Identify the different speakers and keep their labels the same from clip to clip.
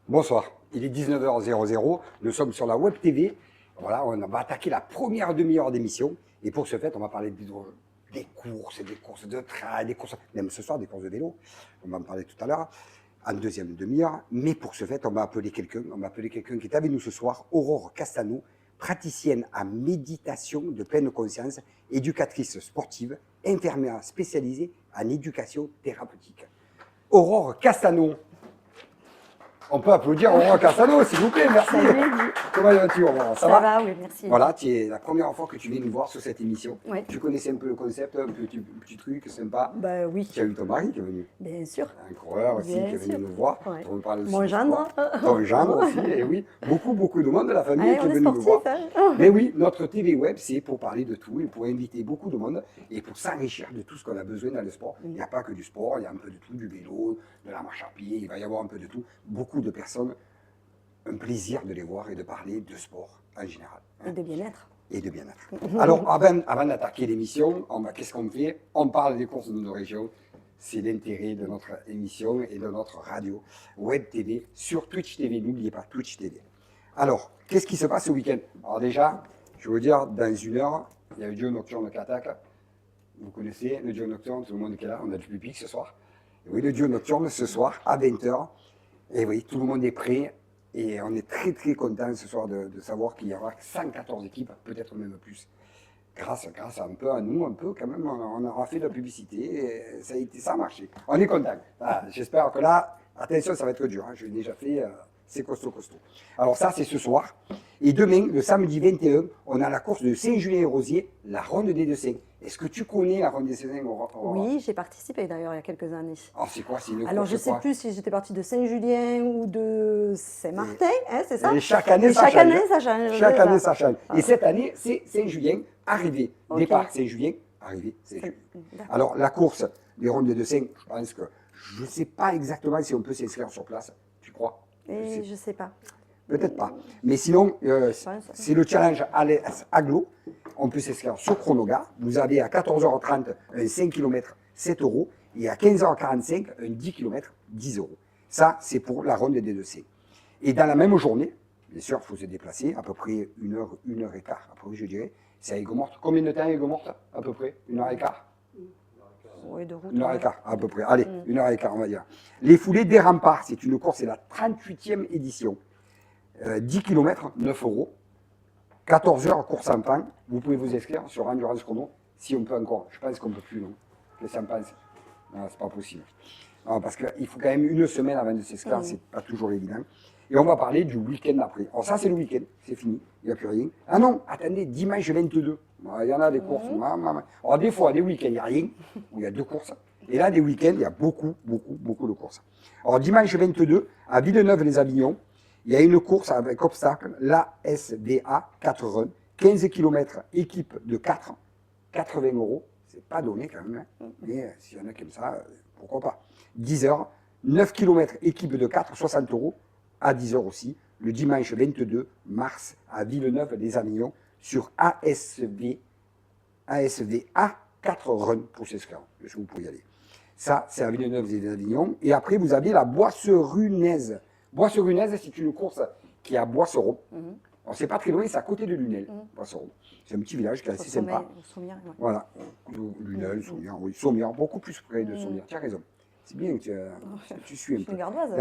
Speaker 1: Bonsoir, il est 19h00, nous sommes sur la Web TV. Voilà, on va attaquer la première demi-heure d'émission. Et pour ce fait, on va parler des courses de train, des courses, même ce soir, des courses de vélo. On va en parler tout à l'heure, en deuxième demi-heure. Mais pour ce fait, on va appeler quelqu'un. On va appeler quelqu'un qui est avec nous ce soir, Aurore Castano, praticienne en méditation de pleine conscience, éducatrice sportive, infirmière spécialisée en éducation thérapeutique. Aurore Castano. On peut applaudir Aurore Castano, s'il vous plaît, merci.
Speaker 2: Salut.
Speaker 1: Comment vas-tu, Aurore? Ça va?
Speaker 2: Oui, merci.
Speaker 1: Voilà, tu es la première fois que tu viens nous voir sur cette émission.
Speaker 2: Oui.
Speaker 1: Tu connaissais un peu le concept, un petit truc sympa.
Speaker 2: Bah oui.
Speaker 1: Tu as eu ton mari qui est venu.
Speaker 2: Bien sûr.
Speaker 1: Un coureur aussi
Speaker 2: Bien
Speaker 1: qui est venu
Speaker 2: sûr.
Speaker 1: nous voir.
Speaker 2: Ouais.
Speaker 1: On parle aussi
Speaker 2: Mon
Speaker 1: de
Speaker 2: gendre.
Speaker 1: sport. Ton gendre aussi, et oui. Beaucoup de monde de la famille
Speaker 2: Ouais,
Speaker 1: qui
Speaker 2: on
Speaker 1: est
Speaker 2: est
Speaker 1: venu nous voir.
Speaker 2: sportifs. Hein.
Speaker 1: Mais oui, notre TV Web, c'est pour parler de tout et pour inviter beaucoup de monde et pour s'enrichir de tout ce qu'on a besoin dans le sport. Il n'y a pas que du sport, il y a un peu de tout, du vélo, de la marche à pied, il va y avoir un peu de tout. Beaucoup de personnes, un plaisir de les voir et de parler de sport en général.
Speaker 2: Et de bien-être.
Speaker 1: Et de bien-être. Alors, avant d'attaquer l'émission, qu'est-ce qu'on fait? On parle des courses de nos régions. C'est l'intérêt de notre émission et de notre radio Web TV sur Twitch TV. N'oubliez pas Twitch TV. Alors, qu'est-ce qui se passe ce week-end? Alors déjà, je vais vous dire, dans une heure, il y a le duo nocturne qui attaque. Vous connaissez le duo nocturne, tout le monde qui est là, on a du public ce soir. Et oui, le duo nocturne ce soir à 20h. Et oui, tout le monde est prêt. Et on est très content ce soir de savoir qu'il y aura 114 équipes, peut-être même plus. Grâce un peu à nous, un peu quand même, on aura fait de la publicité et ça a marché. On est content. J'espère que là, attention, ça va être dur. Hein, je l'ai déjà fait, c'est costaud. Alors ça, c'est ce soir. Et demain, le samedi 21, on a la course de Saint-Julien-et-Rosiers, la ronde des Deux-Saints. Est-ce que tu connais la ronde des Deux-Saints?
Speaker 2: Oui, j'ai participé d'ailleurs il y a quelques années.
Speaker 1: Alors c'est quoi?
Speaker 2: Alors je ne sais plus si j'étais partie de Saint-Julien ou de Saint-Martin, hein, c'est ça?
Speaker 1: Et chaque année, ça change. Chaque année, ça change. Et cette année, c'est Saint-Julien, arrivé.
Speaker 2: Ok.
Speaker 1: Départ Saint-Julien, arrivé Saint-Julien. Alors la course des rondes des Deux-Saints, je pense que je ne sais pas exactement si on peut s'inscrire sur place. Tu crois?
Speaker 2: Et je ne sais pas.
Speaker 1: Peut-être pas. Mais sinon, c'est le challenge Aglo. On peut s'inscrire sur Chronogar. Vous avez à 14h30 un 5 km, 7 €. Et à 15h45, un 10 km, 10 €. Ça, c'est pour la ronde des Deux-Saints. Et dans la même journée, bien sûr, il faut se déplacer, à peu près 1 heure et quart, après, je dirais. C'est à Aigues-Mortes. Combien de temps à Aigues-Mortes, à peu près 1 h 15?
Speaker 2: Oui, de route.
Speaker 1: 1 h 15, à peu près. Allez, 1 h 15, on va dire. Les foulées des remparts, c'est une course, c'est la 38e édition. 10 km, 9 €. 14 heures, course en pan. Vous pouvez vous inscrire sur Endurance Chrono, si on peut encore. Je pense qu'on ne peut plus, non? Qu'est-ce qu'on pense? Non, c'est pas possible. Non, parce qu'il faut quand même une semaine avant de s'inscrire, c'est pas toujours évident. Et on va parler du week-end après. Alors ça, c'est le week-end, c'est fini, il n'y a plus rien. Ah non, attendez, dimanche 22. Il y en a des courses. Alors des fois, des week-ends, il n'y a rien, où il y a 2 courses. Et là, des week-ends, il y a beaucoup de courses. Alors dimanche 22, à Villeneuve-les-Avignon, il y a une course avec obstacle, l'ASVA 4 Run, 15 km, équipe de 4, 80 €. C'est pas donné quand même, hein. Mais s'il y en a comme ça, pourquoi pas. 10 heures, 9 km, équipe de 4, 60 €, à 10 heures aussi, le dimanche 22 mars à Villeneuve-les-Avignon, sur ASVA 4 Run pour s'inscrire. Vous pouvez y aller. Ça, c'est à Villeneuve-les-Avignon. Et après, vous avez la Boisserunaise. Boisserunaise, c'est une course qui est à Boisseron. Alors, c'est pas très loin, c'est à côté de Lunel, Boisseron. C'est un petit village qui est assez sympa.
Speaker 2: Sommières, ouais.
Speaker 1: Voilà. Lunel, Sommières, oui. Sommières, beaucoup plus près de Sommières. Tu as raison. C'est bien que tu suis un peu.
Speaker 2: Je suis une gardoise.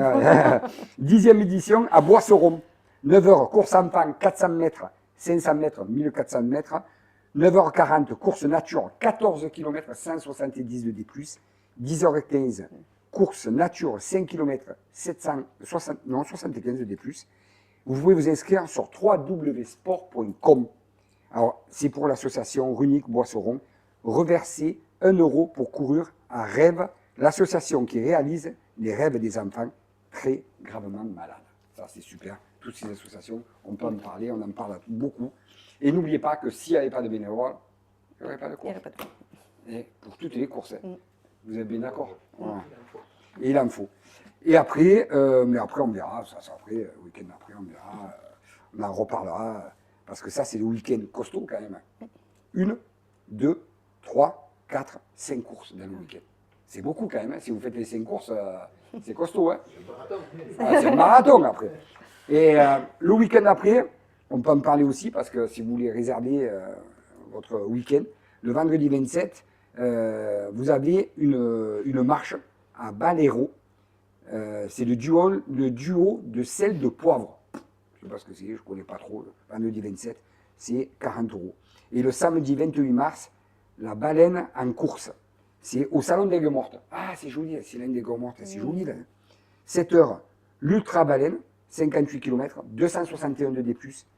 Speaker 1: 10e édition à Boisseron. 9 heures, course enfant, 400 mètres, 500 mètres, 1400 mètres. 9h40, course nature, 14 km, 170 de D+. 10h15, course nature, 5 km, 75 de D+. Vous pouvez vous inscrire sur www.sport.com. Alors, c'est pour l'association Runique Boisseron. Reverser 1 € pour courir à Rêve, l'association qui réalise les rêves des enfants très gravement malades. Ça, c'est super. Toutes ces associations, on peut en parler, on en parle beaucoup. Et n'oubliez pas que s'il n'y avait pas de bénévoles, il n'y aurait pas de course. Et pour toutes les courses. Vous êtes bien d'accord? Voilà. Et il en faut. Et après, mais après on verra, ça après, le week-end après, on verra, on en reparlera, parce que ça c'est le week-end costaud quand même. 1, 2, 3, 4, 5 courses dans le week-end. C'est beaucoup quand même. Hein. Si vous faites les 5 courses, c'est costaud. Hein. C'est un marathon après. Et le week-end après, on peut en parler aussi parce que si vous voulez réserver votre week-end, le vendredi 27, vous avez une marche à Balero. C'est le duo de sel de poivre. Je ne sais pas ce que c'est, je ne connais pas trop. Le vendredi 27, c'est 40 €. Et le samedi 28 mars, la baleine en course. C'est au salon d'Aigues-Mortes. Ah, c'est joli, c'est l'un d'Aigues-Mortes, c'est joli là. 7 heures, l'ultra baleine, 58 km, 261 de D+,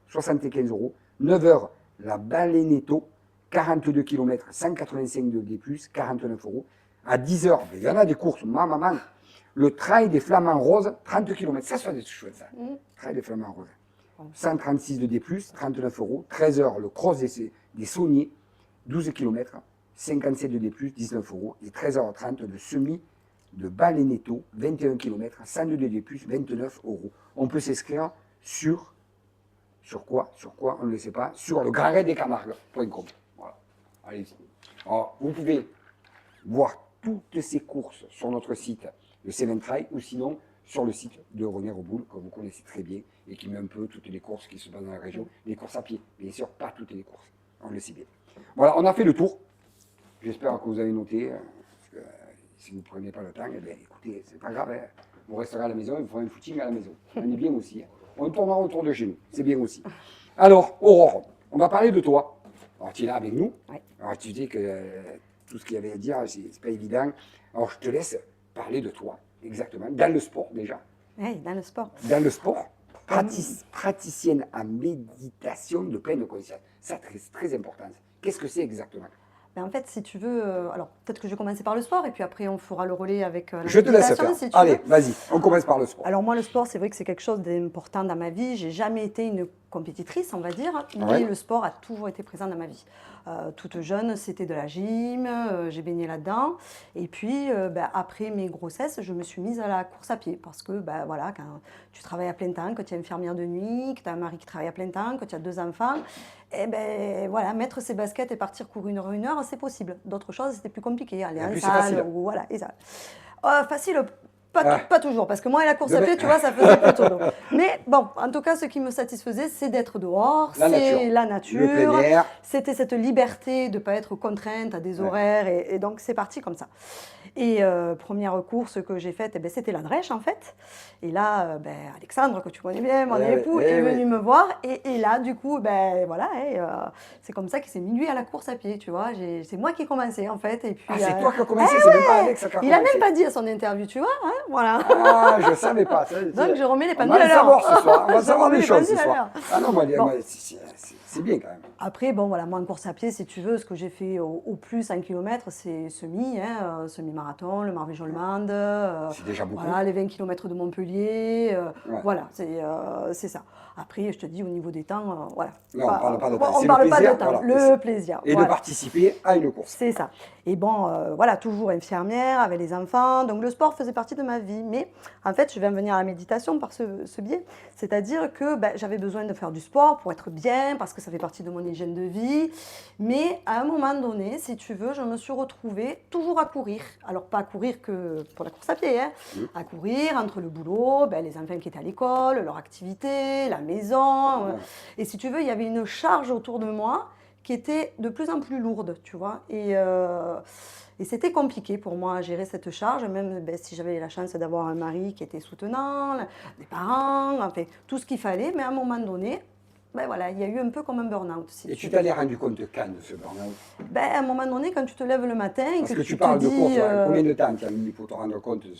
Speaker 1: 75 €. 9 heures, la baleineto, 42 km, 185 de D+, 49 €. À 10 heures, il y en a des courses, maman. Le trail des flamants roses, 30 km. Ça, c'est des chouettes, ça. Trail des flamants roses. 136 de D+, 39 €. 13 heures, le cross des sauniers, 12 km, 57 de D+, 19 €. Et 13h30, le semi de Balenetto, 21 km, 102 de D+, 29 €. On peut s'inscrire sur quoi, on ne le sait pas, sur le grandraiddescamargues.com. Voilà. Allez-y. Alors, vous pouvez voir toutes ces courses sur notre site, le Seven Trail, ou sinon sur le site de René Reboul, que vous connaissez très bien, et qui met un peu toutes les courses qui se passent dans la région, les courses à pied, bien sûr, pas toutes les courses, on le sait bien. Voilà, on a fait le tour. J'espère que vous avez noté, parce que si vous ne prenez pas le temps, eh bien, écoutez, c'est pas grave, hein. Vous resterez à la maison, vous ferez un footing à la maison. On est bien aussi. Hein. On tournera autour de chez nous, c'est bien aussi. Alors, Aurore, on va parler de toi. Alors, tu es là avec nous.
Speaker 2: Ouais.
Speaker 1: Alors, tu dis que tout ce qu'il y avait à dire, c'est pas évident. Alors, je te laisse parler de toi, exactement. Dans le sport, déjà.
Speaker 2: Oui, dans le sport.
Speaker 1: Dans le sport, praticienne en méditation de pleine conscience. Ça, c'est très important. Qu'est-ce que c'est exactement?
Speaker 2: Ben, en fait, si tu veux, alors peut-être que je vais commencer par le sport et puis après on fera le relais avec la
Speaker 1: Je te laisse
Speaker 2: méditation,
Speaker 1: faire.
Speaker 2: si tu
Speaker 1: Allez,
Speaker 2: veux.
Speaker 1: vas-y, on commence par le sport.
Speaker 2: Alors moi, le sport, c'est vrai que c'est quelque chose d'important dans ma vie. J'ai jamais été une compétitrice, on va dire, mais
Speaker 1: Ouais.
Speaker 2: le sport a toujours été présent dans ma vie. Toute jeune, c'était de la gym, j'ai baigné là-dedans. Et puis, ben, après mes grossesses, je me suis mise à la course à pied parce que, ben, voilà, quand tu travailles à plein temps, que tu es infirmière de nuit, que tu as un mari qui travaille à plein temps, que tu as 2 enfants, et ben voilà, mettre ses baskets et partir courir une heure, c'est possible. D'autres choses, c'était plus compliqué. Aller
Speaker 1: Et en
Speaker 2: en
Speaker 1: plus, c'est
Speaker 2: salle,
Speaker 1: facile.
Speaker 2: ou voilà, et ça. Facile,
Speaker 1: Ah.
Speaker 2: pas toujours, parce que moi et la course à
Speaker 1: Demain-
Speaker 2: pied, tu vois, ça faisait plutôt donc. Mais bon, en tout cas, ce qui me satisfaisait, c'est d'être dehors,
Speaker 1: La nature.
Speaker 2: c'est la
Speaker 1: Le
Speaker 2: nature,
Speaker 1: plein air.
Speaker 2: c'était cette liberté de ne pas être contrainte à des
Speaker 1: Ouais.
Speaker 2: horaires, et donc c'est parti comme ça. Et première course que j'ai faite, eh ben, c'était la Drèche en fait. Et là, ben, Alexandre, que tu connais bien, mon
Speaker 1: Eh oui,
Speaker 2: époux,
Speaker 1: eh
Speaker 2: est
Speaker 1: oui.
Speaker 2: venu me voir. Et là, du coup, ben, voilà, c'est comme ça qu'il s'est mis lui à la course à pied, tu vois. C'est moi qui ai commencé en fait. Et puis,
Speaker 1: Ah, c'est toi qui as commencé, c'est même pas Alex qui a
Speaker 2: il a
Speaker 1: commencé.
Speaker 2: même pas dit à son interview, tu vois, hein, voilà.
Speaker 1: Ah, je savais pas.
Speaker 2: Donc je remets les
Speaker 1: On
Speaker 2: pendules
Speaker 1: va
Speaker 2: à
Speaker 1: le
Speaker 2: l'heure.
Speaker 1: savoir ce soir. On va
Speaker 2: Je
Speaker 1: savoir
Speaker 2: remets
Speaker 1: des
Speaker 2: les
Speaker 1: choses ce
Speaker 2: pendules à
Speaker 1: soir.
Speaker 2: l'heure.
Speaker 1: Ah non, moi,
Speaker 2: Bon.
Speaker 1: c'est bien quand même.
Speaker 2: Après, bon, voilà, moi en course à pied, si tu veux, ce que j'ai fait au plus 1 km, c'est semi-marathon, le Marvejols-Mende,
Speaker 1: C'est déjà beaucoup.
Speaker 2: voilà, les 20 km de Montpellier,
Speaker 1: Ouais.
Speaker 2: voilà, c'est ça. Après, je te dis, au niveau des temps, voilà.
Speaker 1: Non, on parle pas de temps.
Speaker 2: On
Speaker 1: C'est
Speaker 2: parle
Speaker 1: le
Speaker 2: pas
Speaker 1: plaisir,
Speaker 2: de temps,
Speaker 1: voilà.
Speaker 2: le plaisir.
Speaker 1: Et
Speaker 2: voilà.
Speaker 1: de participer à une course.
Speaker 2: C'est ça. Et bon, voilà, toujours infirmière, avec les enfants. Donc le sport faisait partie de ma vie. Mais en fait, je vais en venir à la méditation par ce biais. C'est-à-dire que ben, j'avais besoin de faire du sport pour être bien, parce que ça fait partie de mon hygiène de vie. Mais à un moment donné, si tu veux, je me suis retrouvée toujours à courir. Alors pas à courir que pour la course à pied, hein. À courir entre le boulot, ben, les enfants qui étaient à l'école, leur activité, la maison. Et si tu veux, il y avait une charge autour de moi qui était de plus en plus lourde, tu vois. Et c'était compliqué pour moi à gérer cette charge, même ben, si j'avais la chance d'avoir un mari qui était soutenant, des parents, enfin, tout ce qu'il fallait. Mais à un moment donné, ben voilà, il y a eu un peu comme un burn-out. Si
Speaker 1: Et
Speaker 2: tu
Speaker 1: tu
Speaker 2: veux.
Speaker 1: t'en es rendu compte quand de ce burn-out?
Speaker 2: Ben, à un moment donné, quand tu te lèves le matin et
Speaker 1: Parce que tu
Speaker 2: te
Speaker 1: parles de
Speaker 2: dis,
Speaker 1: course, ouais. Combien de temps tu as mis pour te rendre compte de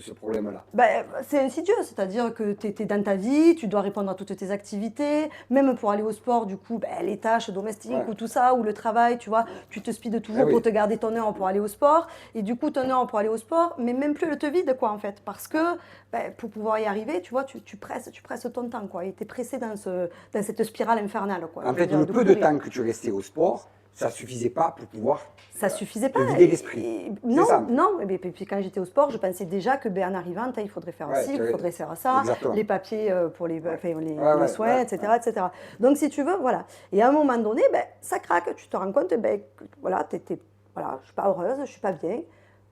Speaker 1: ce problème-là?
Speaker 2: ben, c'est insidieux, c'est-à-dire que tu es dans ta vie, tu dois répondre à toutes tes activités, même pour aller au sport, du coup, ben, les tâches domestiques
Speaker 1: Ouais.
Speaker 2: ou tout ça, ou le travail, tu vois, tu te speeds toujours
Speaker 1: Ah oui.
Speaker 2: pour te garder ton heure pour aller au sport, et du coup, ton heure pour aller au sport, mais même plus elle te vide, quoi, en fait, parce que ben, pour pouvoir y arriver, tu vois, tu presses ton temps, quoi, et tu es pressé dans cette spirale infernale, quoi.
Speaker 1: En
Speaker 2: Je veux
Speaker 1: fait,
Speaker 2: dire,
Speaker 1: le peu de
Speaker 2: courir.
Speaker 1: temps que tu restais au sport, ça suffisait pas pour pouvoir
Speaker 2: Ça suffisait
Speaker 1: te
Speaker 2: pas.
Speaker 1: vider l'esprit.
Speaker 2: Non,
Speaker 1: ça.
Speaker 2: non. Et puis quand j'étais au sport, je pensais déjà que ben, en arrivant, il faudrait faire
Speaker 1: Ouais,
Speaker 2: ci,
Speaker 1: tu
Speaker 2: il
Speaker 1: avais-
Speaker 2: faudrait faire ça,
Speaker 1: Exactement.
Speaker 2: les papiers pour les
Speaker 1: Ouais,
Speaker 2: soins,
Speaker 1: ouais,
Speaker 2: etc., etc. Donc si tu veux, voilà. Et à un moment donné, ben, ça craque, tu te rends compte, ben, que, voilà, voilà, je suis pas heureuse, je suis pas bien.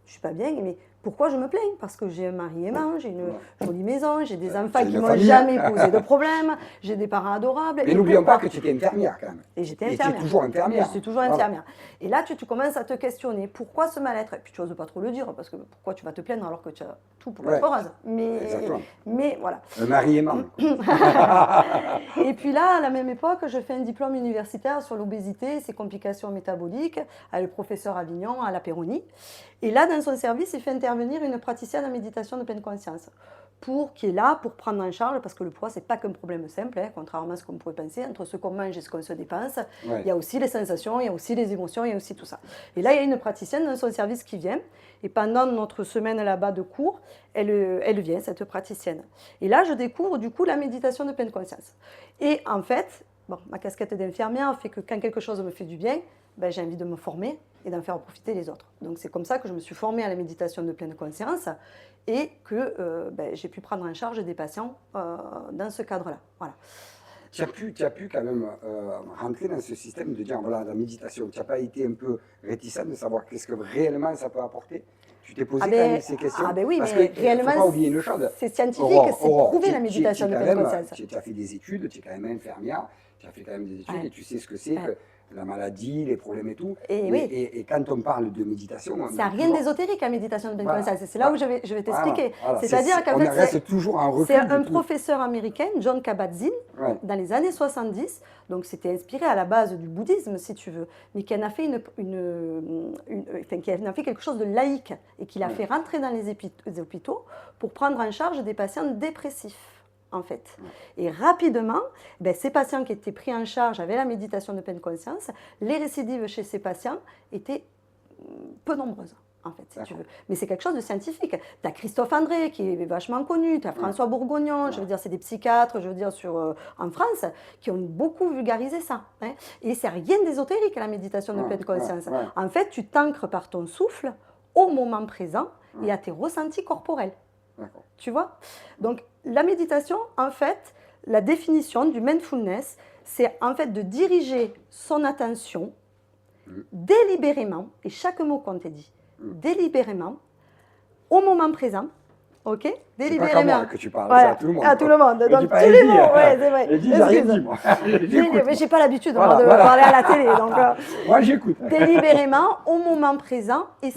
Speaker 2: je suis pas bien, mais pourquoi je me plains? Parce que j'ai un mari aimant, j'ai une jolie maison, j'ai des enfants
Speaker 1: C'est
Speaker 2: qui
Speaker 1: une
Speaker 2: m'ont
Speaker 1: famille.
Speaker 2: jamais posé de problème, j'ai des parents adorables.
Speaker 1: Mais
Speaker 2: et
Speaker 1: n'oublions pas
Speaker 2: pourquoi?
Speaker 1: que tu étais infirmière quand même.
Speaker 2: Et j'étais
Speaker 1: Et tu es
Speaker 2: infirmière.
Speaker 1: toujours
Speaker 2: Et
Speaker 1: infirmière.
Speaker 2: je suis toujours
Speaker 1: Voilà.
Speaker 2: infirmière. Et là, tu commences à te questionner. Pourquoi ce mal-être? Et puis tu n'oses pas trop le dire, parce que pourquoi tu vas te plaindre alors que tu as tout pour être heureuse?
Speaker 1: Exactement.
Speaker 2: Mais voilà.
Speaker 1: Le mari aimant.
Speaker 2: Et puis là, à la même époque, je fais un diplôme universitaire sur l'obésité, ses complications métaboliques, avec le professeur Avignon à la Péronie. Et là, dans son service, il fait intervenir une praticienne en méditation de pleine conscience, qui est là pour prendre en charge, parce que le poids, ce n'est pas qu'un problème simple, hein, contrairement à ce qu'on pourrait penser, entre ce qu'on mange et ce qu'on se dépense.
Speaker 1: Ouais.
Speaker 2: Il y a aussi les sensations, il y a aussi les émotions, il y a aussi tout ça. Et là, il y a une praticienne dans son service qui vient, et pendant notre semaine là-bas de cours, elle vient, cette praticienne. Et là, je découvre du coup la méditation de pleine conscience. Et en fait, bon, ma casquette d'infirmière fait que quand quelque chose me fait du bien, ben, j'ai envie de me former et d'en faire profiter les autres. Donc c'est comme ça que je me suis formée à la méditation de pleine conscience et que ben, j'ai pu prendre en charge des patients dans ce cadre-là. Voilà.
Speaker 1: Tu as pu quand même rentrer dans ce système de dire, voilà, la méditation, tu n'as pas été un peu réticent de savoir qu'est-ce que réellement ça peut apporter? Tu t'es posé quand même ces questions?
Speaker 2: Ah ben oui,
Speaker 1: parce
Speaker 2: mais
Speaker 1: que
Speaker 2: réellement,
Speaker 1: faut pas oublier une chose.
Speaker 2: c'est scientifique, c'est prouvé la méditation de pleine conscience.
Speaker 1: Tu as fait des études, tu es quand même infirmière, tu as fait quand même des études et tu sais ce que c'est
Speaker 2: Ouais.
Speaker 1: que la maladie, les problèmes et tout.
Speaker 2: Et oui.
Speaker 1: Et quand on parle de méditation...
Speaker 2: C'est rien d'ésotérique la méditation de pleine
Speaker 1: Voilà.
Speaker 2: conscience. C'est là où je vais t'expliquer.
Speaker 1: Voilà.
Speaker 2: C'est-à-dire qu'en
Speaker 1: on
Speaker 2: fait,
Speaker 1: reste toujours en recul
Speaker 2: c'est un
Speaker 1: de tout.
Speaker 2: professeur américain, John Kabat-Zinn,
Speaker 1: Ouais.
Speaker 2: dans les années 70, donc c'était inspiré à la base du bouddhisme, si tu veux, mais qui en a fait, qui en a fait quelque chose de laïque et qui l'a fait rentrer dans les hôpitaux pour prendre en charge des patients dépressifs. En fait. Et rapidement, ben, ces patients qui étaient pris en charge avec la méditation de pleine conscience, les récidives chez ces patients étaient peu nombreuses. En fait, si tu veux. Mais c'est quelque chose de scientifique. Tu as Christophe André, qui est vachement connu, tu as François Bourgognon, je veux dire, c'est des psychiatres, je veux dire, en France, qui ont beaucoup vulgarisé ça. Hein. Et c'est rien d'ésotérique, la méditation de pleine conscience. En fait, tu t'ancres par ton souffle au moment présent et à tes ressentis corporels. Tu vois? Donc, la méditation, en fait, la définition du mindfulness, c'est en fait de diriger son attention délibérément, et chaque mot qu'on t'a dit, délibérément, au moment présent, ok? Délibérément.
Speaker 1: C'est pas qu'à moi que tu parles,
Speaker 2: voilà.
Speaker 1: c'est à tout le monde.
Speaker 2: À tout le monde. Donc,
Speaker 1: tous
Speaker 2: les mots, ouais, c'est vrai.
Speaker 1: J'ai rien dit, moi.
Speaker 2: Mais j'ai pas l'habitude de parler à la télé, donc...
Speaker 1: Moi, j'écoute.
Speaker 2: Délibérément, au moment présent, et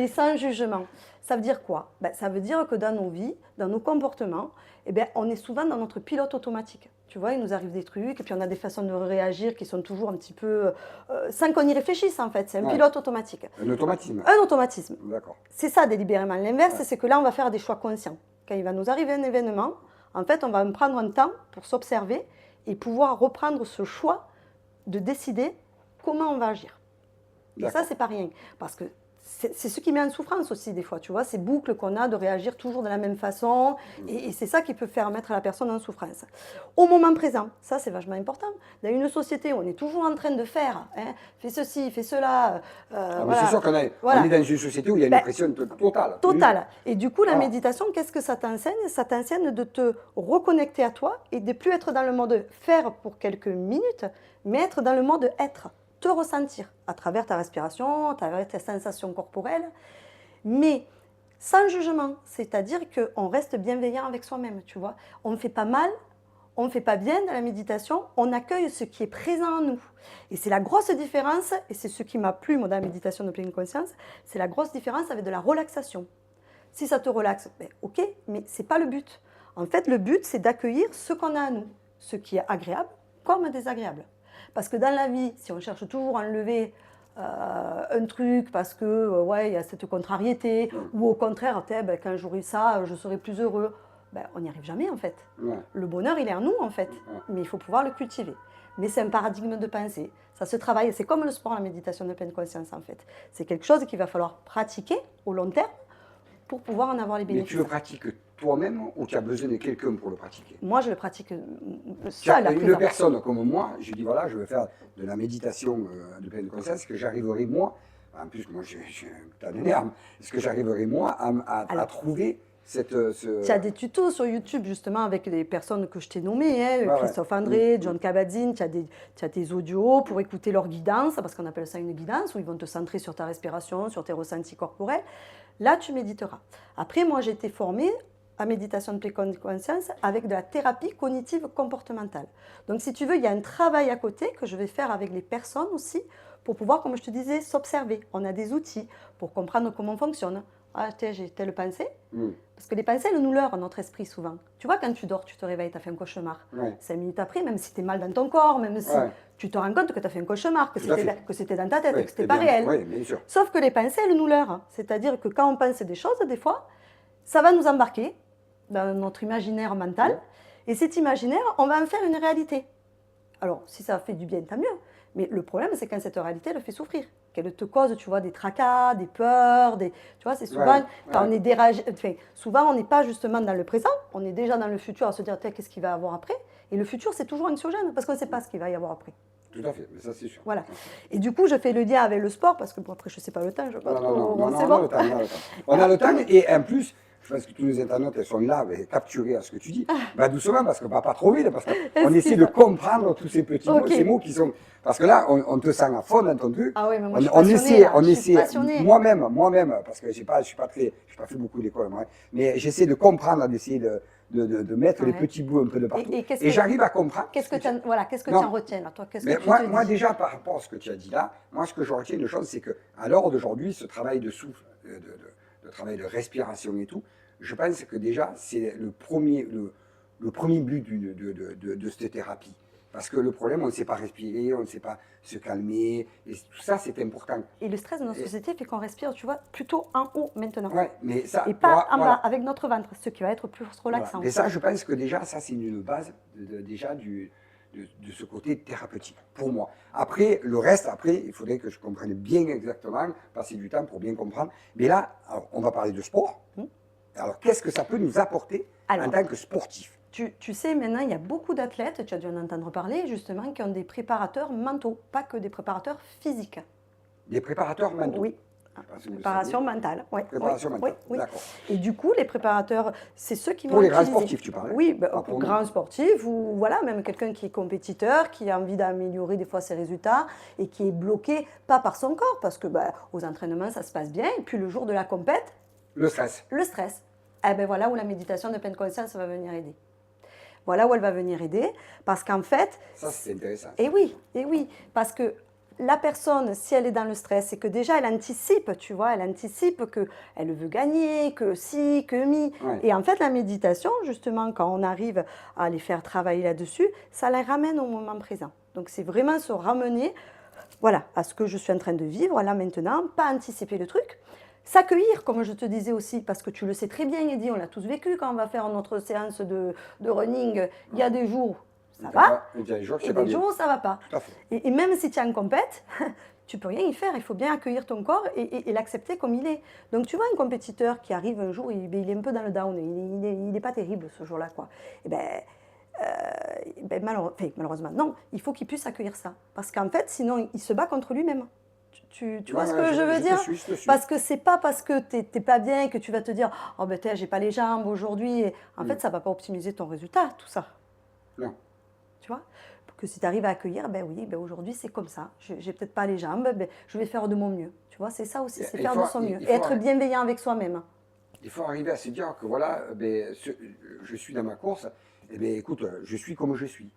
Speaker 1: sans
Speaker 2: jugement. Ça veut dire quoi? Ben, ça veut dire que dans nos vies, dans nos comportements, eh ben, on est souvent dans notre pilote automatique. Tu vois, il nous arrive des trucs, et puis on a des façons de réagir qui sont toujours un petit peu... sans qu'on y réfléchisse, en fait. C'est un pilote automatique.
Speaker 1: Un automatisme.
Speaker 2: Un automatisme.
Speaker 1: D'accord.
Speaker 2: C'est ça, délibérément. L'inverse, c'est que là, on va faire des choix conscients. Quand il va nous arriver un événement, en fait, on va prendre un temps pour s'observer et pouvoir reprendre ce choix de décider comment on va agir. Et ça, c'est pas rien. Parce que c'est ce qui met en souffrance aussi des fois, tu vois, ces boucles qu'on a de réagir toujours de la même façon, et c'est ça qui peut faire mettre la personne en souffrance. Au moment présent, ça c'est vachement important. Dans une société où on est toujours en train de faire, hein, fais ceci, fais cela.
Speaker 1: Voilà. C'est sûr qu'on est dans une société où il y a une pression totale.
Speaker 2: Totale. Et du coup, la méditation, qu'est-ce que ça t'enseigne? Ça t'enseigne de te reconnecter à toi et de ne plus être dans le mode faire pour quelques minutes, mais être dans le mode être. Te ressentir à travers ta respiration, à travers tes sensations corporelles, mais sans jugement, c'est-à-dire qu'on reste bienveillant avec soi-même, tu vois. On ne fait pas mal, on ne fait pas bien dans la méditation, on accueille ce qui est présent en nous. Et c'est la grosse différence, et c'est ce qui m'a plu moi, dans la méditation de pleine conscience, c'est la grosse différence avec de la relaxation. Si ça te relaxe, ben, ok, mais ce n'est pas le but. En fait, le but, c'est d'accueillir ce qu'on a à nous, ce qui est agréable comme désagréable. Parce que dans la vie, si on cherche toujours à enlever un truc parce que ouais, il y a cette contrariété, ou au contraire, ben, quand j'aurai ça, je serai plus heureux, ben, on n'y arrive jamais en fait. Le bonheur, il est en nous en fait, mais il faut pouvoir le cultiver. Mais c'est un paradigme de pensée, ça se travaille, c'est comme le sport, la méditation de pleine conscience en fait. C'est quelque chose qu'il va falloir pratiquer au long terme pour pouvoir en avoir les bénéfices.
Speaker 1: Mais tu le pratiques toi-même ou tu as besoin de quelqu'un pour le pratiquer?
Speaker 2: Moi, je le pratique seul.
Speaker 1: Une personne comme moi, je dis voilà, je vais faire de la méditation de pleine conscience, est-ce que j'arriverai moi, en plus moi je suis un tas d'énerve, est-ce que j'arriverai moi à trouver
Speaker 2: Tu as des tutos sur YouTube, justement, avec les personnes que je t'ai nommées, hein,
Speaker 1: Ouais, ouais.
Speaker 2: Christophe André, John Kabat-Zinn. Tu as tes audios pour écouter leur guidance, parce qu'on appelle ça une guidance, où ils vont te centrer sur ta respiration, sur tes ressentis corporels. Là, tu méditeras. Après, moi, j'ai été formée à méditation de pleine conscience avec de la thérapie cognitive comportementale. Donc, si tu veux, il y a un travail à côté que je vais faire avec les personnes aussi pour pouvoir, comme je te disais, s'observer. On a des outils pour comprendre comment on fonctionne. Ah, tiens, j'ai telle pensée. Parce que les pensées, elles nous leurrent notre esprit souvent. Tu vois, quand tu dors, tu te réveilles, tu as fait un cauchemar.
Speaker 1: Ouais.
Speaker 2: 5 minutes après, même si tu es mal dans ton corps, même si tu te rends compte que tu as fait un cauchemar, que c'était dans ta tête,
Speaker 1: Ouais,
Speaker 2: que c'était pas réel.
Speaker 1: Oui, bien sûr.
Speaker 2: Sauf que les pensées, elles nous leurrent. C'est-à-dire que quand on pense des choses, des fois, ça va nous embarquer dans notre imaginaire mental.
Speaker 1: Ouais.
Speaker 2: Et cet imaginaire, on va en faire une réalité. Alors, si ça fait du bien, tant mieux. Mais le problème, c'est quand cette réalité le fait souffrir, qu'elle te cause, tu vois, des tracas, des peurs, tu vois, c'est souvent quand on est dérangé. Enfin, souvent, on n'est pas justement dans le présent, on est déjà dans le futur à se dire, qu'est-ce qu'il va y avoir après. Et le futur, c'est toujours anxiogène parce qu'on ne sait pas ce qu'il va y avoir après.
Speaker 1: Tout à fait, mais ça c'est sûr.
Speaker 2: Voilà. Et du coup, je fais le lien avec le sport parce que bon, après, je ne sais pas le temps, je ne sais pas trop.
Speaker 1: Non,
Speaker 2: c'est
Speaker 1: on
Speaker 2: bon.
Speaker 1: a le temps, on a le temps. On a le temps et en plus, je pense que tous les internautes elles sont là, capturés à ce que tu dis. Bah, doucement, parce qu'on ne va pas trop vite, parce qu'on essaie de comprendre tous ces petits mots, ces mots qui sont. Parce que là, on te sent à fond dans ton truc.
Speaker 2: Ah oui, mais moi, je suis passionnée.
Speaker 1: Moi-même, parce que je n'ai pas fait beaucoup d'école, moi, mais j'essaie de comprendre, d'essayer de mettre les petits bouts un peu de partout. Et j'arrive à comprendre.
Speaker 2: Qu'est-ce que tu en retiens là, toi?
Speaker 1: Moi, déjà, par rapport à ce que tu as dit là, moi, ce que je retiens de chose, c'est qu'à l'heure d'aujourd'hui, ce travail de souffle, de travail de respiration et tout, je pense que déjà, c'est le premier but de cette thérapie. Parce que le problème, on ne sait pas respirer, on ne sait pas se calmer, et tout ça, c'est important.
Speaker 2: Et le stress de notre société fait qu'on respire, tu vois, plutôt en haut maintenant.
Speaker 1: Ouais, mais ça,
Speaker 2: et pas en bas, avec notre ventre, ce qui va être plus relaxant.
Speaker 1: Et ça, je pense que déjà, ça, c'est une base déjà de ce côté thérapeutique, pour moi. Après, le reste, il faudrait que je comprenne bien exactement, passer du temps pour bien comprendre. Mais là, alors, on va parler de sport. Alors, qu'est-ce que ça peut nous apporter en tant que sportif?
Speaker 2: Tu sais, maintenant, il y a beaucoup d'athlètes, tu as dû en entendre parler, justement, qui ont des préparateurs mentaux, pas que des préparateurs physiques.
Speaker 1: Des préparateurs mentaux?
Speaker 2: Oui. Préparation mentale, oui.
Speaker 1: Préparation mentale, d'accord.
Speaker 2: Et du coup, les préparateurs, c'est ceux qui vont
Speaker 1: pour les grands sportifs, tu parlais?
Speaker 2: Oui, pour grands sportifs, ou voilà, même quelqu'un qui est compétiteur, qui a envie d'améliorer des fois ses résultats, et qui est bloqué, pas par son corps, parce que aux entraînements, ça se passe bien, et puis le jour de la compète...
Speaker 1: Le stress.
Speaker 2: Le stress. Eh bien, voilà où la méditation de pleine conscience va venir aider. Voilà où elle va venir aider, parce qu'en fait...
Speaker 1: Ça, c'est intéressant.
Speaker 2: Et oui, parce que la personne, si elle est dans le stress, c'est que déjà, elle anticipe, tu vois, elle anticipe qu'elle veut gagner, que si, que mi.
Speaker 1: Ouais.
Speaker 2: Et en fait, la méditation, justement, quand on arrive à les faire travailler là-dessus, ça les ramène au moment présent. Donc, c'est vraiment se ramener, voilà, à ce que je suis en train de vivre, là, maintenant, pas anticiper le truc. S'accueillir, comme je te disais aussi, parce que tu le sais très bien, Eddy, on l'a tous vécu quand on va faire notre séance de running. Il y a des jours, ça va,
Speaker 1: et des jours,
Speaker 2: où ça ne va pas.
Speaker 1: Tout à fait.
Speaker 2: Et même si tu es en compète, tu ne peux rien y faire. Il faut bien accueillir ton corps et l'accepter comme il est. Donc, tu vois, un compétiteur qui arrive un jour, il est un peu dans le down, il n'est pas terrible ce jour-là, quoi. Malheureusement, non, il faut qu'il puisse accueillir ça. Parce qu'en fait, sinon, il se bat contre lui-même. Tu vois ce que je veux dire?
Speaker 1: Je te suis.
Speaker 2: Parce que c'est pas parce que tu n'es pas bien que tu vas te dire « Oh ben j'ai pas les jambes aujourd'hui ». En fait, ça ne va pas optimiser ton résultat, tout ça.
Speaker 1: Non.
Speaker 2: Tu vois? Que si tu arrives à accueillir, aujourd'hui c'est comme ça. J'ai peut-être pas les jambes, je vais faire de mon mieux. Tu vois, c'est ça aussi, c'est faire de son mieux. Et être bienveillant avec soi-même.
Speaker 1: Il faut arriver à se dire que voilà, je suis dans ma course, écoute, je suis comme je suis.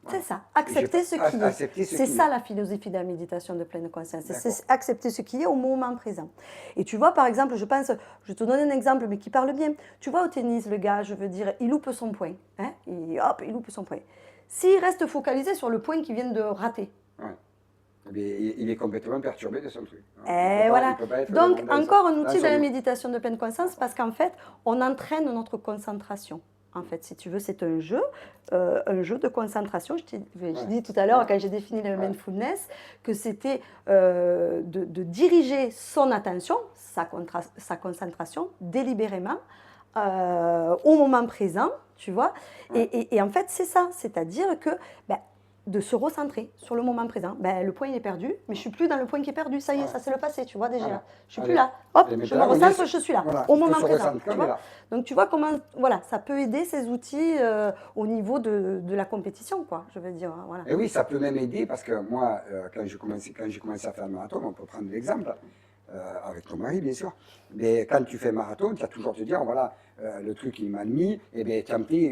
Speaker 2: Voilà. C'est ça, accepter ce qui est. C'est ça la philosophie de la méditation de pleine conscience. C'est accepter ce qui est au moment présent. Et tu vois, par exemple, je vais te donner un exemple, mais qui parle bien. Tu vois, au tennis, le gars, je veux dire, il loupe son point. Hein, il loupe son point. S'il reste focalisé sur le point qu'il vient de rater.
Speaker 1: Ouais. Il est complètement perturbé de son truc.
Speaker 2: Et voilà. Donc, encore un outil de la méditation de pleine conscience, parce qu'en fait, on entraîne notre concentration. En fait, si tu veux, c'est un jeu de concentration. Je dis tout à l'heure, quand j'ai défini le mindfulness, que c'était de diriger son attention, sa concentration, délibérément, au moment présent, tu vois. Et en fait, c'est ça. C'est-à-dire que de se recentrer sur le moment présent. Ben, le point il est perdu, mais je suis plus dans le point qui est perdu. Ça y est, ça c'est le passé, tu vois déjà.
Speaker 1: Voilà.
Speaker 2: Je suis
Speaker 1: Allez.
Speaker 2: plus là. Hop,
Speaker 1: Et
Speaker 2: je me
Speaker 1: maintenant, on est
Speaker 2: recentre,
Speaker 1: sur-
Speaker 2: je suis là,
Speaker 1: Voilà,
Speaker 2: au
Speaker 1: il faut
Speaker 2: moment
Speaker 1: se
Speaker 2: présent.
Speaker 1: recentrer,
Speaker 2: Tu
Speaker 1: on est
Speaker 2: vois.
Speaker 1: là.
Speaker 2: Donc tu vois comment, voilà, ça peut aider ces outils au niveau de la compétition, quoi. Je veux dire, hein, voilà.
Speaker 1: Et oui, ça peut même aider parce que moi, quand j'ai commencé à faire le marathon, on peut prendre l'exemple, avec ton mari bien sûr, mais quand tu fais marathon, tu as toujours te dire, voilà, le truc il m'a mis, et bien tu en fais